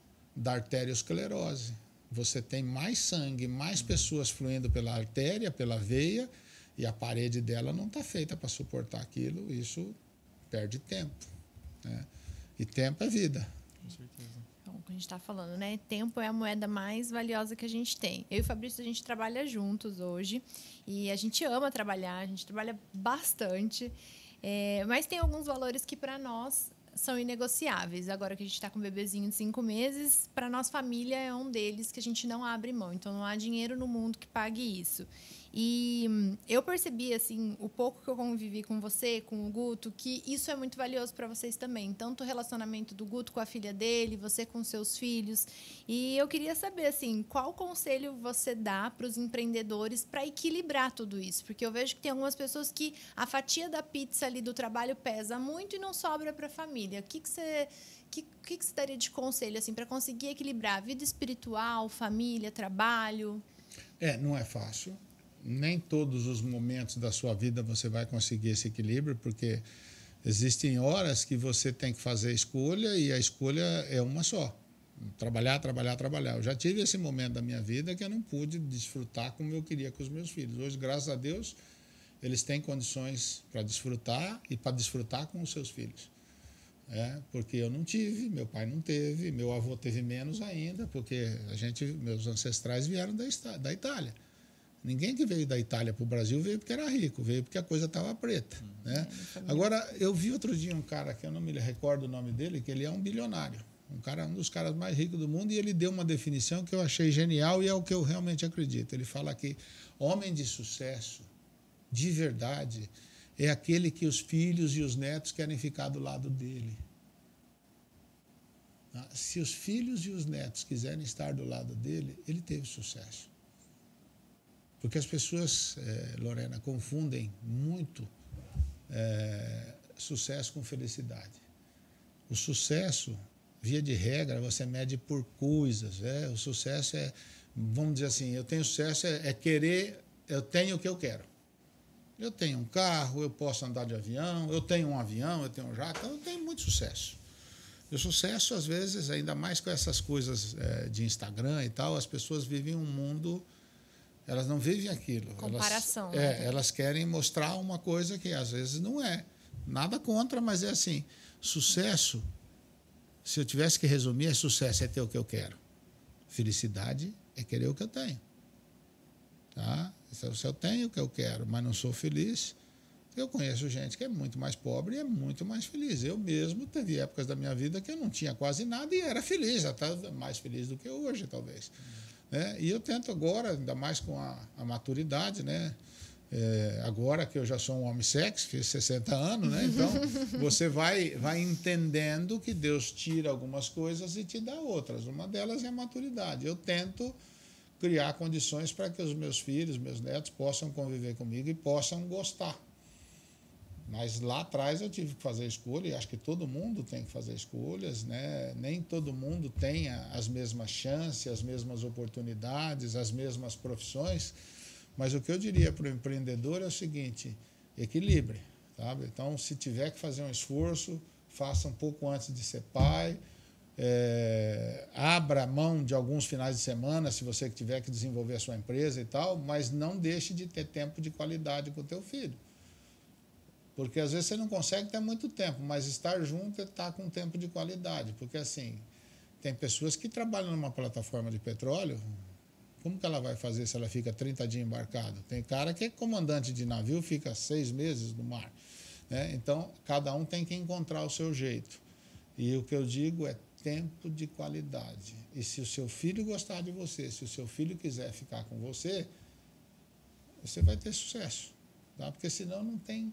arteriosclerose. Você tem mais sangue, mais pessoas fluindo pela artéria, pela veia, e a parede dela não está feita para suportar aquilo, isso perde tempo, né? E tempo é vida. Com certeza. Então, o que a gente está falando, né? Tempo é a moeda mais valiosa que a gente tem. Eu e o Fabrício, a gente trabalha juntos hoje e a gente ama trabalhar, a gente trabalha bastante, mas tem alguns valores que para nós são inegociáveis. Agora que a gente está com um bebezinho de 5 meses, para nossa família é um deles que a gente não abre mão. Então, não há dinheiro no mundo que pague isso. E eu percebi, assim, o pouco que eu convivi com você, com o Guto, que isso é muito valioso para vocês também. Tanto o relacionamento do Guto com a filha dele, você com seus filhos. E eu queria saber, assim, qual conselho você dá para os empreendedores para equilibrar tudo isso? Porque eu vejo que tem algumas pessoas que a fatia da pizza ali do trabalho pesa muito e não sobra para a família. O que você daria de conselho, assim, para conseguir equilibrar vida espiritual, família, trabalho? Não é fácil. Nem todos os momentos da sua vida você vai conseguir esse equilíbrio, porque existem horas que você tem que fazer a escolha e a escolha é uma só. Trabalhar, trabalhar, trabalhar. Eu já tive esse momento da minha vida que eu não pude desfrutar como eu queria com os meus filhos. Hoje, graças a Deus, eles têm condições para desfrutar e para desfrutar com os seus filhos. Porque eu não tive, meu pai não teve, meu avô teve menos ainda, porque meus ancestrais vieram da Itália. Ninguém que veio da Itália para o Brasil veio porque era rico, veio porque a coisa estava preta. Né? Agora, eu vi outro dia um cara, que eu não me recordo o nome dele, que ele é um bilionário, um dos caras mais ricos do mundo, e ele deu uma definição que eu achei genial e é o que eu realmente acredito. Ele fala que homem de sucesso, de verdade, é aquele que os filhos e os netos querem ficar do lado dele. Se os filhos e os netos quiserem estar do lado dele, ele teve sucesso. Porque as pessoas, Lorena, confundem muito sucesso com felicidade. O sucesso, via de regra, você mede por coisas. O sucesso vamos dizer assim, eu tenho sucesso, querer, eu tenho o que eu quero. Eu tenho um carro, eu posso andar de avião, eu tenho um avião, eu tenho um jato, então eu tenho muito sucesso. E o sucesso, às vezes, ainda mais com essas coisas de Instagram e tal, as pessoas vivem um mundo... Elas não vivem aquilo. Comparação. Elas querem mostrar uma coisa que às vezes não é. Nada contra, mas é assim. Sucesso, se eu tivesse que resumir, sucesso é ter o que eu quero. Felicidade é querer o que eu tenho. Tá? Se eu tenho o que eu quero, mas não sou feliz, eu conheço gente que é muito mais pobre e é muito mais feliz. Eu mesmo teve épocas da minha vida que eu não tinha quase nada e era feliz, até mais feliz do que hoje, talvez. E eu tento agora, ainda mais com a maturidade, né? Agora que eu já sou um homem sexy, fiz 60 anos, né? Então você vai entendendo que Deus tira algumas coisas e te dá outras. Uma delas é a maturidade. Eu tento criar condições para que os meus filhos, meus netos possam conviver comigo e possam gostar. Mas lá atrás eu tive que fazer escolha, e acho que todo mundo tem que fazer escolhas, né? Nem todo mundo tem as mesmas chances, as mesmas oportunidades, as mesmas profissões. Mas o que eu diria para o empreendedor é o seguinte: equilibre, sabe? Então, se tiver que fazer um esforço, faça um pouco antes de ser pai, abra mão de alguns finais de semana, se você tiver que desenvolver a sua empresa e tal, mas não deixe de ter tempo de qualidade com o teu filho. Porque às vezes você não consegue ter muito tempo, mas estar junto é estar com tempo de qualidade. Porque assim, tem pessoas que trabalham numa plataforma de petróleo, como que ela vai fazer se ela fica 30 dias embarcado? Tem cara que é comandante de navio, fica 6 meses no mar. Né? Então, cada um tem que encontrar o seu jeito. E o que eu digo é tempo de qualidade. E se o seu filho gostar de você, se o seu filho quiser ficar com você, você vai ter sucesso. Tá? Porque senão não tem...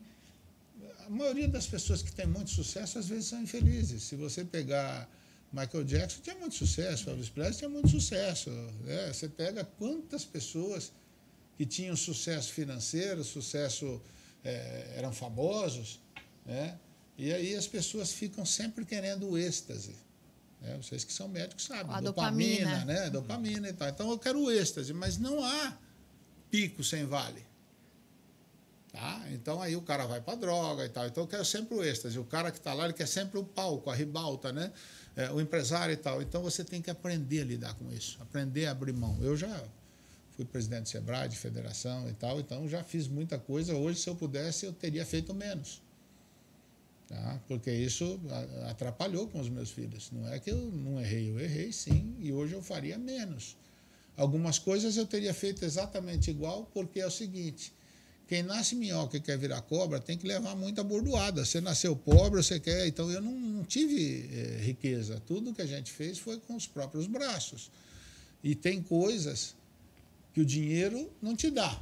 A maioria das pessoas que tem muito sucesso, às vezes, são infelizes. Se você pegar Michael Jackson, tinha muito sucesso, Elvis Presley tinha muito sucesso. Né? Você pega quantas pessoas que tinham sucesso financeiro, sucesso, eram famosos, né? E aí as pessoas ficam sempre querendo o êxtase. Né? Vocês que são médicos sabem, a dopamina, né? Dopamina e tal. Então eu quero o êxtase, mas não há pico sem vale. Tá? Então aí o cara vai para droga e tal. Então eu quero sempre o êxtase. O cara que está lá, ele quer sempre o palco, a ribalta, né? O empresário e tal. Então você tem que aprender a lidar com isso, aprender a abrir mão. Eu já fui presidente do Sebrae, de federação e tal, então já fiz muita coisa. Hoje, se eu pudesse, eu teria feito menos. Tá? Porque isso atrapalhou com os meus filhos. Não é que eu não errei, eu errei sim, e hoje eu faria menos. Algumas coisas eu teria feito exatamente igual, porque é o seguinte: quem nasce minhoca e quer virar cobra tem que levar muita bordoada. Você nasceu pobre, você quer. Então eu não tive riqueza. Tudo que a gente fez foi com os próprios braços. E tem coisas que o dinheiro não te dá.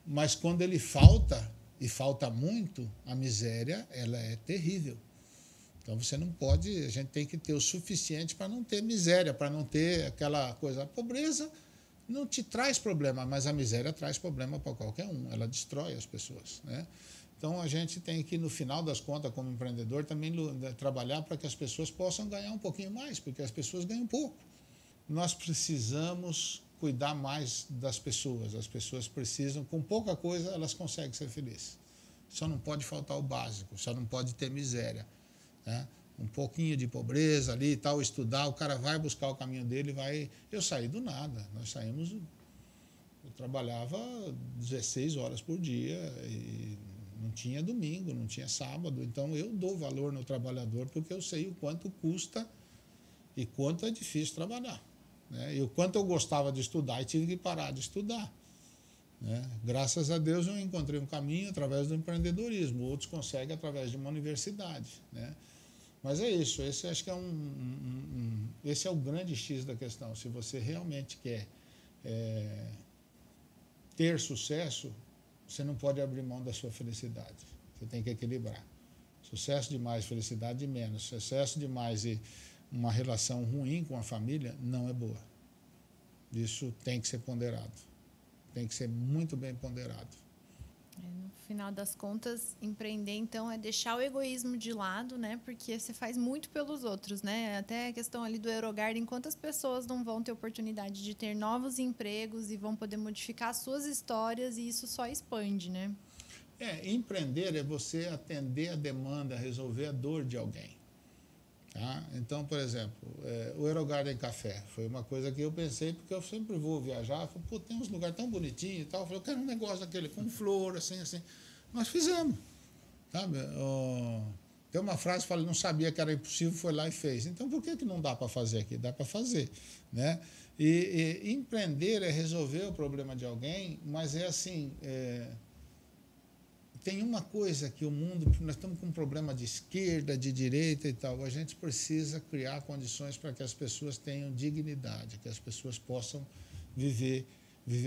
Mas quando ele falta, e falta muito, a miséria ela é terrível. Então você não pode, a gente tem que ter o suficiente para não ter miséria, para não ter aquela coisa. A pobreza não te traz problema, mas a miséria traz problema para qualquer um, ela destrói as pessoas, né? Então a gente tem que, no final das contas, como empreendedor, também trabalhar para que as pessoas possam ganhar um pouquinho mais, porque as pessoas ganham pouco. Nós precisamos cuidar mais das pessoas. As pessoas precisam, com pouca coisa, elas conseguem ser felizes. Só não pode faltar o básico, só não pode ter miséria, né? Um pouquinho de pobreza ali e tal, estudar, o cara vai buscar o caminho dele, vai... Eu saí do nada, nós saímos... Eu trabalhava 16 horas por dia e não tinha domingo, não tinha sábado, então eu dou valor no trabalhador porque eu sei o quanto custa e quanto é difícil trabalhar, né? E o quanto eu gostava de estudar e tive que parar de estudar, né? Graças a Deus eu encontrei um caminho através do empreendedorismo, outros conseguem através de uma universidade, né? Mas é isso, esse acho que é esse é o grande X da questão. Se você realmente quer ter sucesso, você não pode abrir mão da sua felicidade. Você tem que equilibrar. Sucesso demais, felicidade de menos. Sucesso demais e uma relação ruim com a família não é boa. Isso tem que ser ponderado. Tem que ser muito bem ponderado. No final das contas, empreender, então, é deixar o egoísmo de lado, né? Porque você faz muito pelos outros, né? Até a questão ali do Eurogarden, quantas pessoas não vão ter oportunidade de ter novos empregos e vão poder modificar suas histórias e isso só expande, né? Empreender é você atender a demanda, resolver a dor de alguém. Tá? Então, por exemplo, o Eurogarden Café foi uma coisa que eu pensei, porque eu sempre vou viajar, falei, pô, tem uns lugares tão bonitinhos e tal, eu falei, eu quero um negócio daquele com flor, assim. Nós fizemos, sabe? Tem uma frase que fala, não sabia que era impossível, foi lá e fez. Então, por que não dá para fazer aqui? Dá para fazer, né? E empreender é resolver o problema de alguém, mas é assim... Tem uma coisa que o mundo, nós estamos com um problema de esquerda, de direita e tal, a gente precisa criar condições para que as pessoas tenham dignidade, que as pessoas possam viver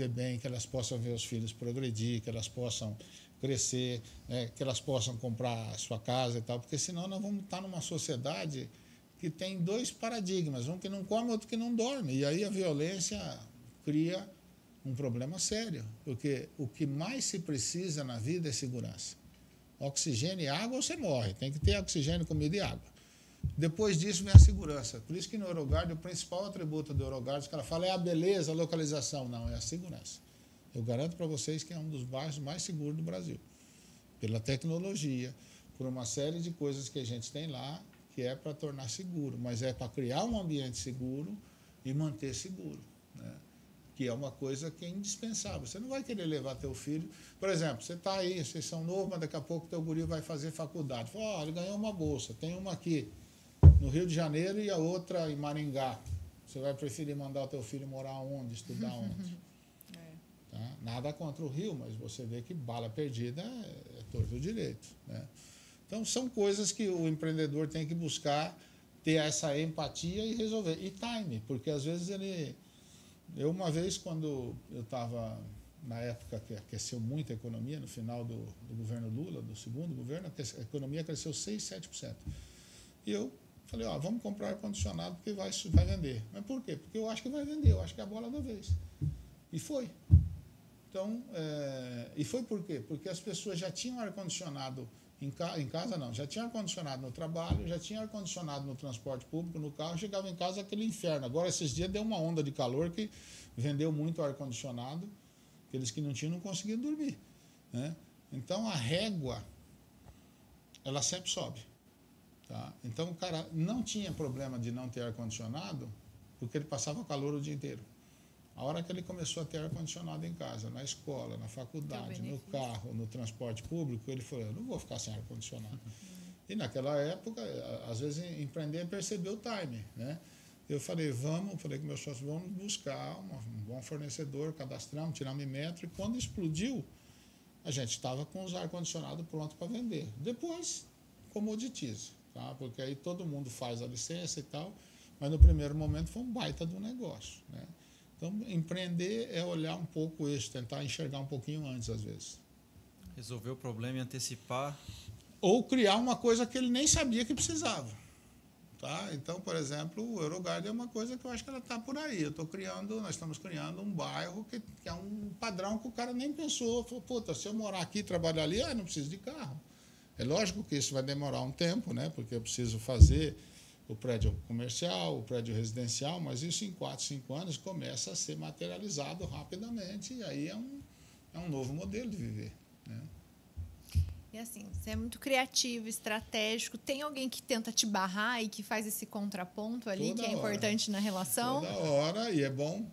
bem, que elas possam ver os filhos progredir, que elas possam crescer, né, que elas possam comprar a sua casa e tal, porque senão nós vamos estar numa sociedade que tem dois paradigmas, um que não come, outro que não dorme, e aí a violência cria um problema sério, porque o que mais se precisa na vida é segurança. Oxigênio e água, você morre. Tem que ter oxigênio, comida e água. Depois disso vem a segurança. Por isso que no Eurogarden, o principal atributo do Eurogarden, os caras falam, é a beleza, a localização. Não, é a segurança. Eu garanto para vocês que é um dos bairros mais seguros do Brasil. Pela tecnologia, por uma série de coisas que a gente tem lá, que é para tornar seguro. Mas é para criar um ambiente seguro e manter seguro, né? Que é uma coisa que é indispensável. Você não vai querer levar teu filho... Por exemplo, você está aí, vocês são novos, mas daqui a pouco teu guri vai fazer faculdade. Fala, ele ganhou uma bolsa, tem uma aqui no Rio de Janeiro e a outra em Maringá. Você vai preferir mandar o teu filho morar onde, estudar onde? Tá? Nada contra o Rio, mas você vê que bala perdida é torto direito, né? Então, são coisas que o empreendedor tem que buscar ter essa empatia e resolver. E time, porque às vezes ele... Eu, uma vez, quando eu estava, na época que aqueceu muito a economia, no final do governo Lula, do segundo governo, a economia cresceu 6%, 7%. E eu falei, vamos comprar ar-condicionado porque vai vender. Mas por quê? Porque eu acho que vai vender, eu acho que é a bola da vez. E foi. Então, e foi por quê? Porque as pessoas já tinham ar-condicionado em casa, não, já tinha ar-condicionado no trabalho, já tinha ar-condicionado no transporte público, no carro, chegava em casa aquele inferno. Agora, esses dias deu uma onda de calor que vendeu muito ar-condicionado, aqueles que não tinham não conseguiam dormir, né? Então, a régua, ela sempre sobe. Tá? Então, o cara não tinha problema de não ter ar-condicionado, porque ele passava calor o dia inteiro. A hora que ele começou a ter ar-condicionado em casa, na escola, na faculdade, no carro, no transporte público, ele falou, eu não vou ficar sem ar-condicionado. E naquela época, às vezes, empreender é perceber o time, né? Eu falei com meus sócios, vamos buscar um bom fornecedor, cadastramos, tiramos metro, e quando explodiu, a gente estava com os ar-condicionado pronto para vender. Depois, comoditiza, tá? Porque aí todo mundo faz a licença e tal, mas no primeiro momento foi um baita do negócio, né? Então, empreender é olhar um pouco isso, tentar enxergar um pouquinho antes, às vezes. Resolver o problema e antecipar. Ou criar uma coisa que ele nem sabia que precisava. Tá? Então, por exemplo, o Euroguard é uma coisa que eu acho que ela está por aí. Nós estamos criando um bairro que é um padrão que o cara nem pensou. Falou, puta, se eu morar aqui e trabalhar ali, não preciso de carro. É lógico que isso vai demorar um tempo, né? Porque eu preciso fazer o prédio comercial, o prédio residencial, mas isso em 4, 5 anos começa a ser materializado rapidamente, e aí é um novo modelo de viver, né? E assim, você é muito criativo, estratégico. Tem alguém que tenta te barrar e que faz esse contraponto ali, Toda que é hora. importante na relação? Toda hora, e é bom.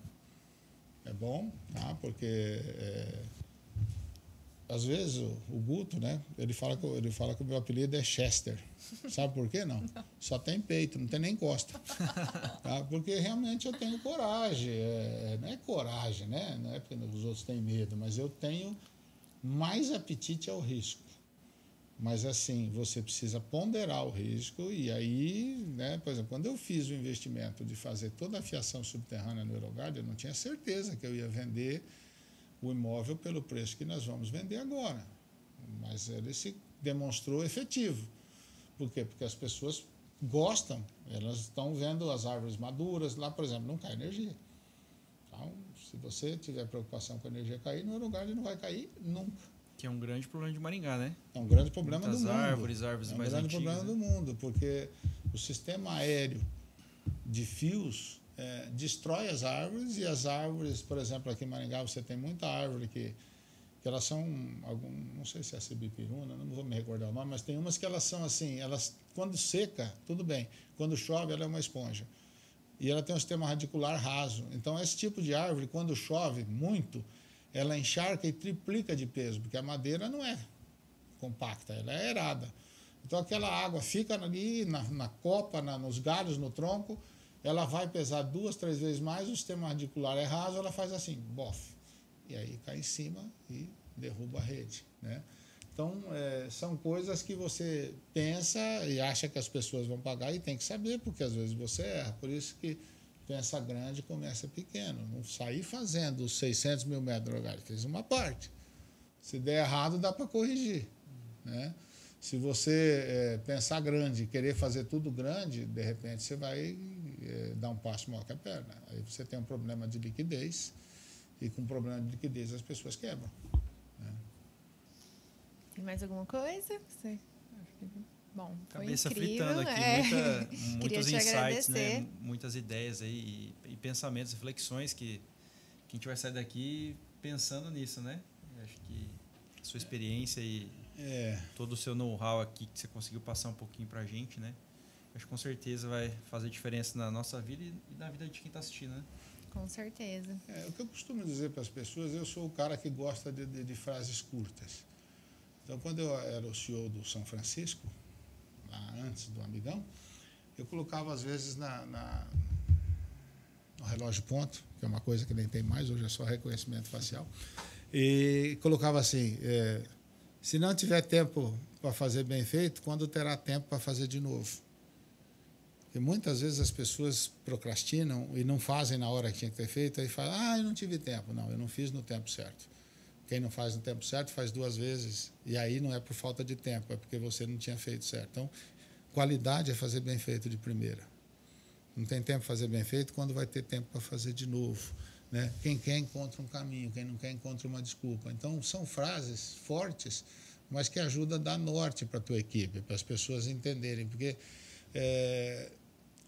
É bom, tá? Porque às vezes o Guto, né? Ele fala que o meu apelido é Chester. Sabe por quê? Não. Só tem peito, não tem nem costa. Tá? Porque realmente eu tenho coragem. Não é coragem, né? Não é porque os outros têm medo, mas eu tenho mais apetite ao risco. Mas assim, você precisa ponderar o risco, e aí, né, por exemplo, quando eu fiz o investimento de fazer toda a fiação subterrânea no Euroguard, eu não tinha certeza que eu ia vender o imóvel pelo preço que nós vamos vender agora. Mas ele se demonstrou efetivo. Por quê? Porque as pessoas gostam, elas estão vendo as árvores maduras, lá, por exemplo, não cai energia. Então, se você tiver preocupação com a energia cair, no Euroguard não vai cair nunca. Que é um grande problema de Maringá, né? É um grande problema do mundo. Árvores é um mais grande antigas, problema do mundo, porque o sistema aéreo de fios destrói as árvores, e as árvores, por exemplo, aqui em Maringá você tem muita árvore que elas são, não sei se é a cibipiruna, não vou me recordar o nome, mas tem umas que elas são assim, elas quando seca, tudo bem, quando chove ela é uma esponja. E ela tem um sistema radicular raso. Então, esse tipo de árvore, quando chove muito, ela encharca e triplica de peso, porque a madeira não é compacta, ela é aerada. Então, aquela água fica ali na copa, nos galhos, no tronco, ela vai pesar 2, 3 vezes mais, o sistema radicular é raso, ela faz assim, bof, e aí cai em cima e derruba a rede, né? Então, são coisas que você pensa e acha que as pessoas vão pagar, e tem que saber, porque às vezes você erra. Por isso que pensa grande e começa pequeno. Não sair fazendo os 600 mil metros de lugar, fez uma parte. Se der errado, dá para corrigir, né? Se você pensar grande e querer fazer tudo grande, de repente você vai dar um passo maior que a perna. Aí você tem um problema de liquidez, e com problema de liquidez as pessoas quebram. Tem mais alguma coisa? Bom, foi cabeça incrível, fritando aqui, muitos insights, agradecer. né? Muitas ideias aí e pensamentos, reflexões que a gente vai sair daqui pensando nisso, né? Eu acho que a sua experiência e todo o seu know-how aqui que você conseguiu passar um pouquinho pra gente, né? Acho que com certeza vai fazer diferença na nossa vida e na vida de quem está assistindo, né? Com certeza. O que eu costumo dizer para as pessoas, eu sou o cara que gosta de frases curtas. Então, quando eu era o CEO do São Francisco, lá antes do Amigão, eu colocava às vezes no relógio ponto, que é uma coisa que nem tem mais, hoje é só reconhecimento facial, e colocava assim, se não tiver tempo para fazer bem feito, quando terá tempo para fazer de novo? Porque muitas vezes as pessoas procrastinam e não fazem na hora que tinha que ter feito, aí falam, eu não tive tempo. Não, eu não fiz no tempo certo. Quem não faz no tempo certo faz 2 vezes, e aí não é por falta de tempo, é porque você não tinha feito certo. Então, qualidade é fazer bem feito de primeira. Não tem tempo para fazer bem feito, quando vai ter tempo para fazer de novo, né? Quem quer encontra um caminho, quem não quer encontra uma desculpa. Então, são frases fortes, mas que ajudam a dar norte para a tua equipe, para as pessoas entenderem. Porque,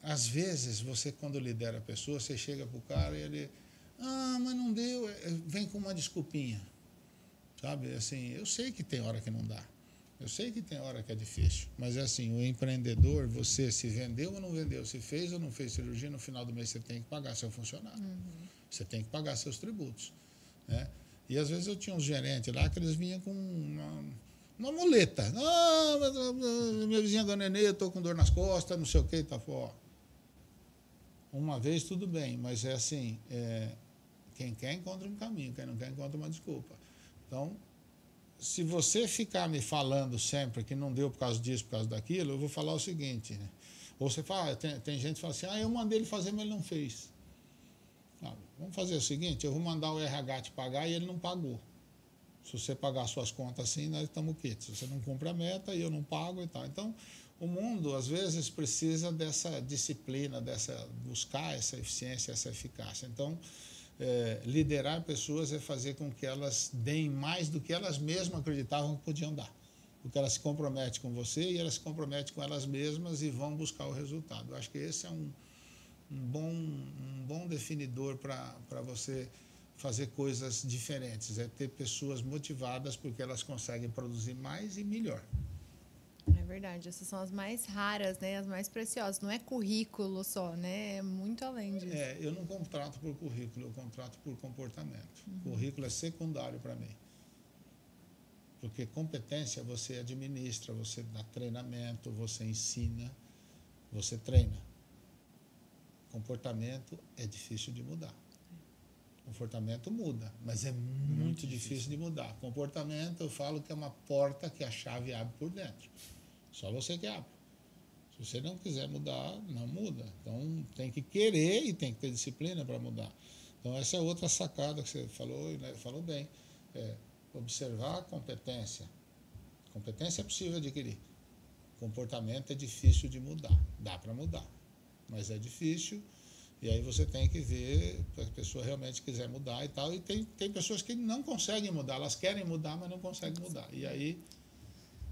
às vezes, você, quando lidera a pessoa, você chega para o cara e ele... mas não deu, vem com uma desculpinha. Sabe, assim, eu sei que tem hora que não dá, eu sei que tem hora que é difícil, mas assim, o empreendedor, você se vendeu ou não vendeu, se fez ou não fez cirurgia, no final do mês você tem que pagar seu funcionário. Você tem que pagar seus tributos, né? E às vezes eu tinha uns gerentes lá que eles vinham com uma muleta. Ah, minha vizinha ganhou nenê, eu estou com dor nas costas, não sei o que, tá fora. Uma vez tudo bem, mas é assim, quem quer encontra um caminho, quem não quer encontra uma desculpa. Então, se você ficar me falando sempre que não deu por causa disso, por causa daquilo, eu vou falar o seguinte, né? Ou você fala, tem gente que fala assim, eu mandei ele fazer, mas ele não fez. Não, vamos fazer o seguinte, eu vou mandar o RH te pagar e ele não pagou. Se você pagar suas contas assim, nós estamos quites. Se você não cumpre a meta e eu não pago e tal. Então, o mundo, às vezes, precisa dessa disciplina, buscar essa eficiência, essa eficácia. Então, liderar pessoas é fazer com que elas deem mais do que elas mesmas acreditavam que podiam dar. Porque elas se comprometem com você e elas se comprometem com elas mesmas e vão buscar o resultado. Eu acho que esse é um bom definidor para você fazer coisas diferentes, é ter pessoas motivadas porque elas conseguem produzir mais e melhor. É verdade, essas são as mais raras, né? As mais preciosas. Não é currículo só, né? É muito além disso. Eu não contrato por currículo, eu contrato por comportamento. Currículo é secundário para mim. Porque competência você administra, você dá treinamento, você ensina, você treina. Comportamento é difícil de mudar. Comportamento muda, mas é muito difícil de mudar. Comportamento, eu falo que é uma porta que a chave abre por dentro. Só você que abre. Se você não quiser mudar, não muda. Então, tem que querer e tem que ter disciplina para mudar. Então, essa é outra sacada que você falou, né? Falou bem. Observar a competência. Competência é possível adquirir. Comportamento é difícil de mudar. Dá para mudar, mas é difícil. E aí você tem que ver se a pessoa realmente quiser mudar e tal. E tem pessoas que não conseguem mudar, elas querem mudar, mas não conseguem mudar. E aí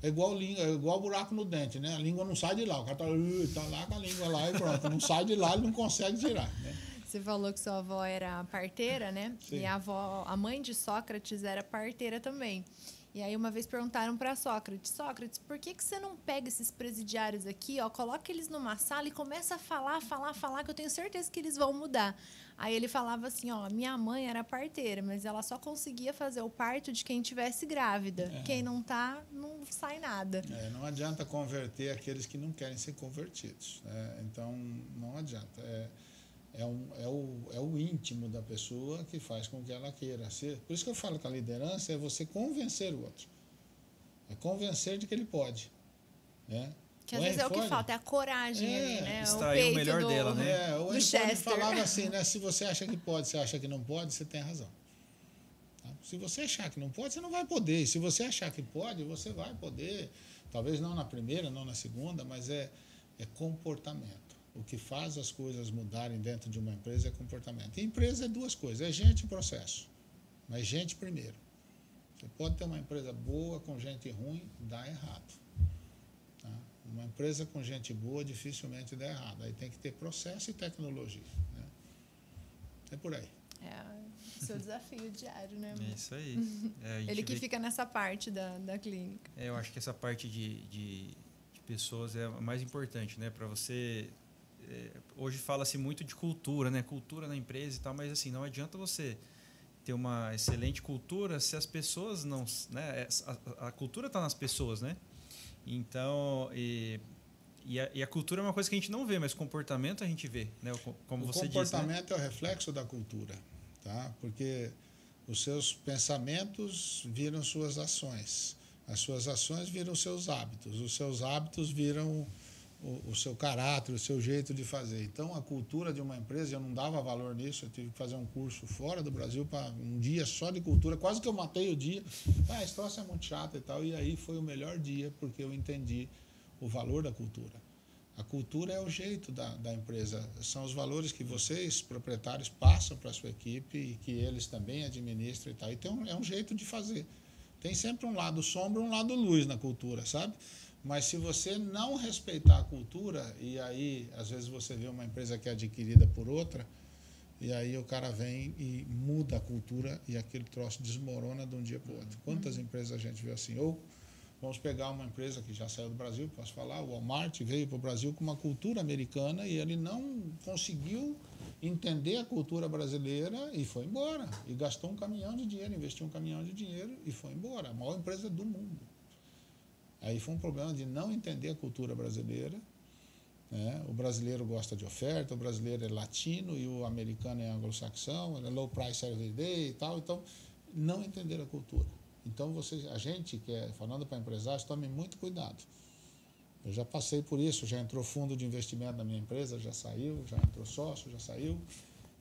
é igual buraco no dente, né? A língua não sai de lá. O cara tá lá com a língua lá e pronto. Não sai de lá, ele não consegue tirar, né? Você falou que sua avó era parteira, né? Sim. E a mãe de Sócrates era parteira também. E aí uma vez perguntaram para Sócrates, por que você não pega esses presidiários aqui, coloca eles numa sala e começa a falar, que eu tenho certeza que eles vão mudar. Aí ele falava assim, minha mãe era parteira, mas ela só conseguia fazer o parto de quem tivesse grávida. Quem não tá, não sai nada. Não adianta converter aqueles que não querem ser convertidos. Então, não adianta. É o íntimo da pessoa que faz com que ela queira ser. Por isso que eu falo que a liderança é você convencer o outro. É convencer de que ele pode. Né? Que às vezes é o que falta, é a coragem ali, né? Extrair o melhor dela, né? O Henry falava assim, né? Se você acha que pode, você acha que não pode, você tem razão. Tá? Se você achar que não pode, você não vai poder. E se você achar que pode, você vai poder. Talvez não na primeira, não na segunda, mas é comportamento. O que faz as coisas mudarem dentro de uma empresa é comportamento. E empresa é duas coisas, é gente e processo. Mas gente primeiro. Você pode ter uma empresa boa com gente ruim, dá errado. Tá? Uma empresa com gente boa dificilmente dá errado. Aí tem que ter processo e tecnologia. Né? É por aí. É o seu desafio diário, né? É isso aí. Ele que fica nessa parte da clínica. Eu acho que essa parte de pessoas é a mais importante, né? Para você... hoje fala-se muito de cultura, né? Cultura na empresa e tal, mas assim, não adianta você ter uma excelente cultura se as pessoas não... Né? A cultura está nas pessoas, né? Então, e a cultura é uma coisa que a gente não vê, mas comportamento a gente vê, né? Como você disse, né? O comportamento é o reflexo da cultura, tá? Porque os seus pensamentos viram suas ações, as suas ações viram seus hábitos, os seus hábitos viram o seu caráter, o seu jeito de fazer. Então, a cultura de uma empresa, eu não dava valor nisso, eu tive que fazer um curso fora do Brasil para um dia só de cultura, quase que eu matei o dia. Esse troço é muito chato e tal, e aí foi o melhor dia, porque eu entendi o valor da cultura. A cultura é o jeito da empresa, são os valores que vocês, proprietários, passam para a sua equipe e que eles também administram e tal. Então, é um jeito de fazer. Tem sempre um lado sombra e um lado luz na cultura, sabe? Mas se você não respeitar a cultura, e aí às vezes você vê uma empresa que é adquirida por outra, e aí o cara vem e muda a cultura e aquele troço desmorona de um dia para o outro. Quantas empresas a gente vê assim? Ou vamos pegar uma empresa que já saiu do Brasil, posso falar, o Walmart veio para o Brasil com uma cultura americana e ele não conseguiu entender a cultura brasileira e foi embora. E gastou um caminhão de dinheiro, investiu um caminhão de dinheiro e foi embora. A maior empresa do mundo. Aí foi um problema de não entender a cultura brasileira. Né? O brasileiro gosta de oferta, o brasileiro é latino e o americano é anglo-saxão, é low price every day e tal. Então, não entender a cultura. Então, a gente que é, falando para empresários, tome muito cuidado. Eu já passei por isso, já entrou fundo de investimento na minha empresa, já saiu, já entrou sócio, já saiu.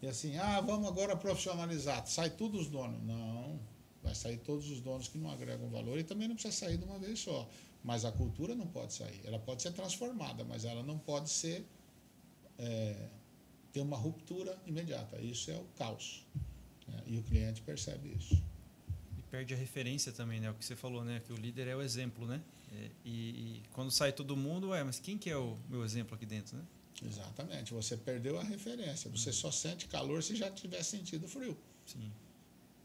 E assim, vamos agora profissionalizar, sai todos os donos. Não, vai sair todos os donos que não agregam valor e também não precisa sair de uma vez só. Mas a cultura não pode sair, ela pode ser transformada, mas ela não pode ser ter uma ruptura imediata. Isso é o caos. Né? E o cliente percebe isso. E perde a referência também, né? O que você falou, né? Que o líder é o exemplo, né? E quando sai todo mundo, mas quem que é o meu exemplo aqui dentro, né? Exatamente, você perdeu a referência. Você só sente calor se já tiver sentido frio. Sim.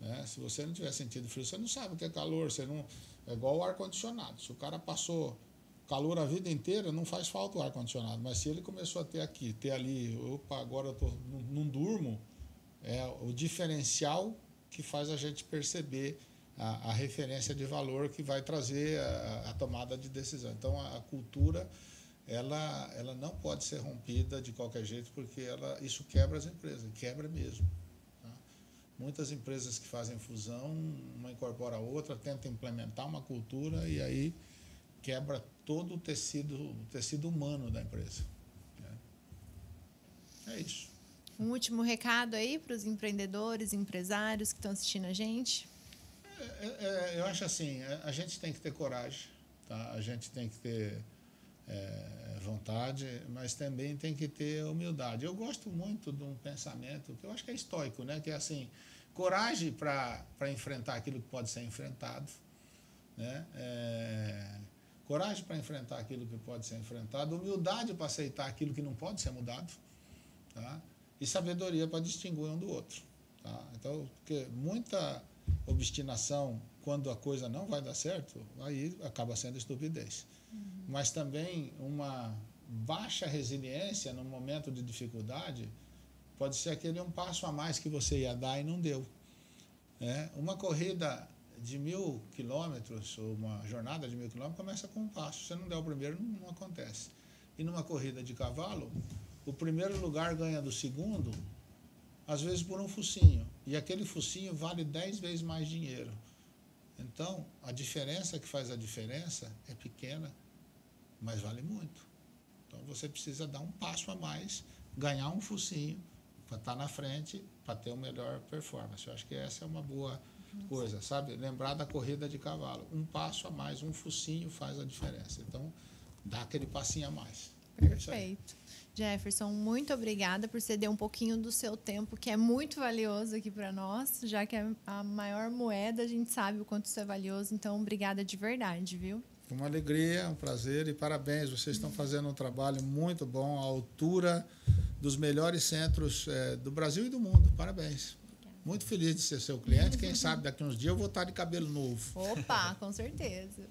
Né? Se você não tiver sentido frio, você não sabe o que é calor. Você não... É igual o ar-condicionado. Se o cara passou calor a vida inteira, não faz falta o ar-condicionado. Mas se ele começou a ter aqui, ter ali, opa, agora eu não durmo, é o diferencial que faz a gente perceber a referência de valor que vai trazer a tomada de decisão. Então, a cultura, ela não pode ser rompida de qualquer jeito, porque isso quebra as empresas, quebra mesmo. Tá? Muitas empresas que fazem fusão, uma incorpora a outra, tenta implementar uma cultura e aí quebra todo o tecido humano da empresa. É isso. Um último recado aí para os empreendedores, empresários que estão assistindo a gente? Eu acho assim, a gente tem que ter coragem, tá? A gente tem que ter vontade, mas também tem que ter humildade. Eu gosto muito de um pensamento que eu acho que é estoico, né? Que é assim, coragem para enfrentar aquilo que pode ser enfrentado, né? Coragem para enfrentar aquilo que pode ser enfrentado, humildade para aceitar aquilo que não pode ser mudado, tá? E sabedoria para distinguir um do outro, tá? Então, porque muita obstinação, quando a coisa não vai dar certo, aí acaba sendo estupidez. Mas também uma baixa resiliência no momento de dificuldade pode ser aquele um passo a mais que você ia dar e não deu. Uma corrida de 1.000 quilômetros, ou uma jornada de 1.000 quilômetros, começa com um passo. Se você não der o primeiro, não acontece. E numa corrida de cavalo, o primeiro lugar ganha do segundo, às vezes por um focinho. E aquele focinho vale 10 vezes mais dinheiro. Então, a diferença que faz a diferença é pequena, mas vale muito. Então, você precisa dar um passo a mais, ganhar um focinho, para estar na frente, para ter uma melhor performance. Eu acho que essa é uma boa coisa, sabe? Lembrar da corrida de cavalo. Um passo a mais, um focinho faz a diferença. Então, dá aquele passinho a mais. Perfeito. Jefferson, muito obrigada por ceder um pouquinho do seu tempo, que é muito valioso aqui para nós, já que é a maior moeda, a gente sabe o quanto isso é valioso. Então, obrigada de verdade, viu? Uma alegria, um prazer e parabéns. Vocês estão fazendo um trabalho muito bom, à altura dos melhores centros do Brasil e do mundo. Parabéns. Muito feliz de ser seu cliente. Quem sabe daqui a uns dias eu vou estar de cabelo novo. Opa, com certeza.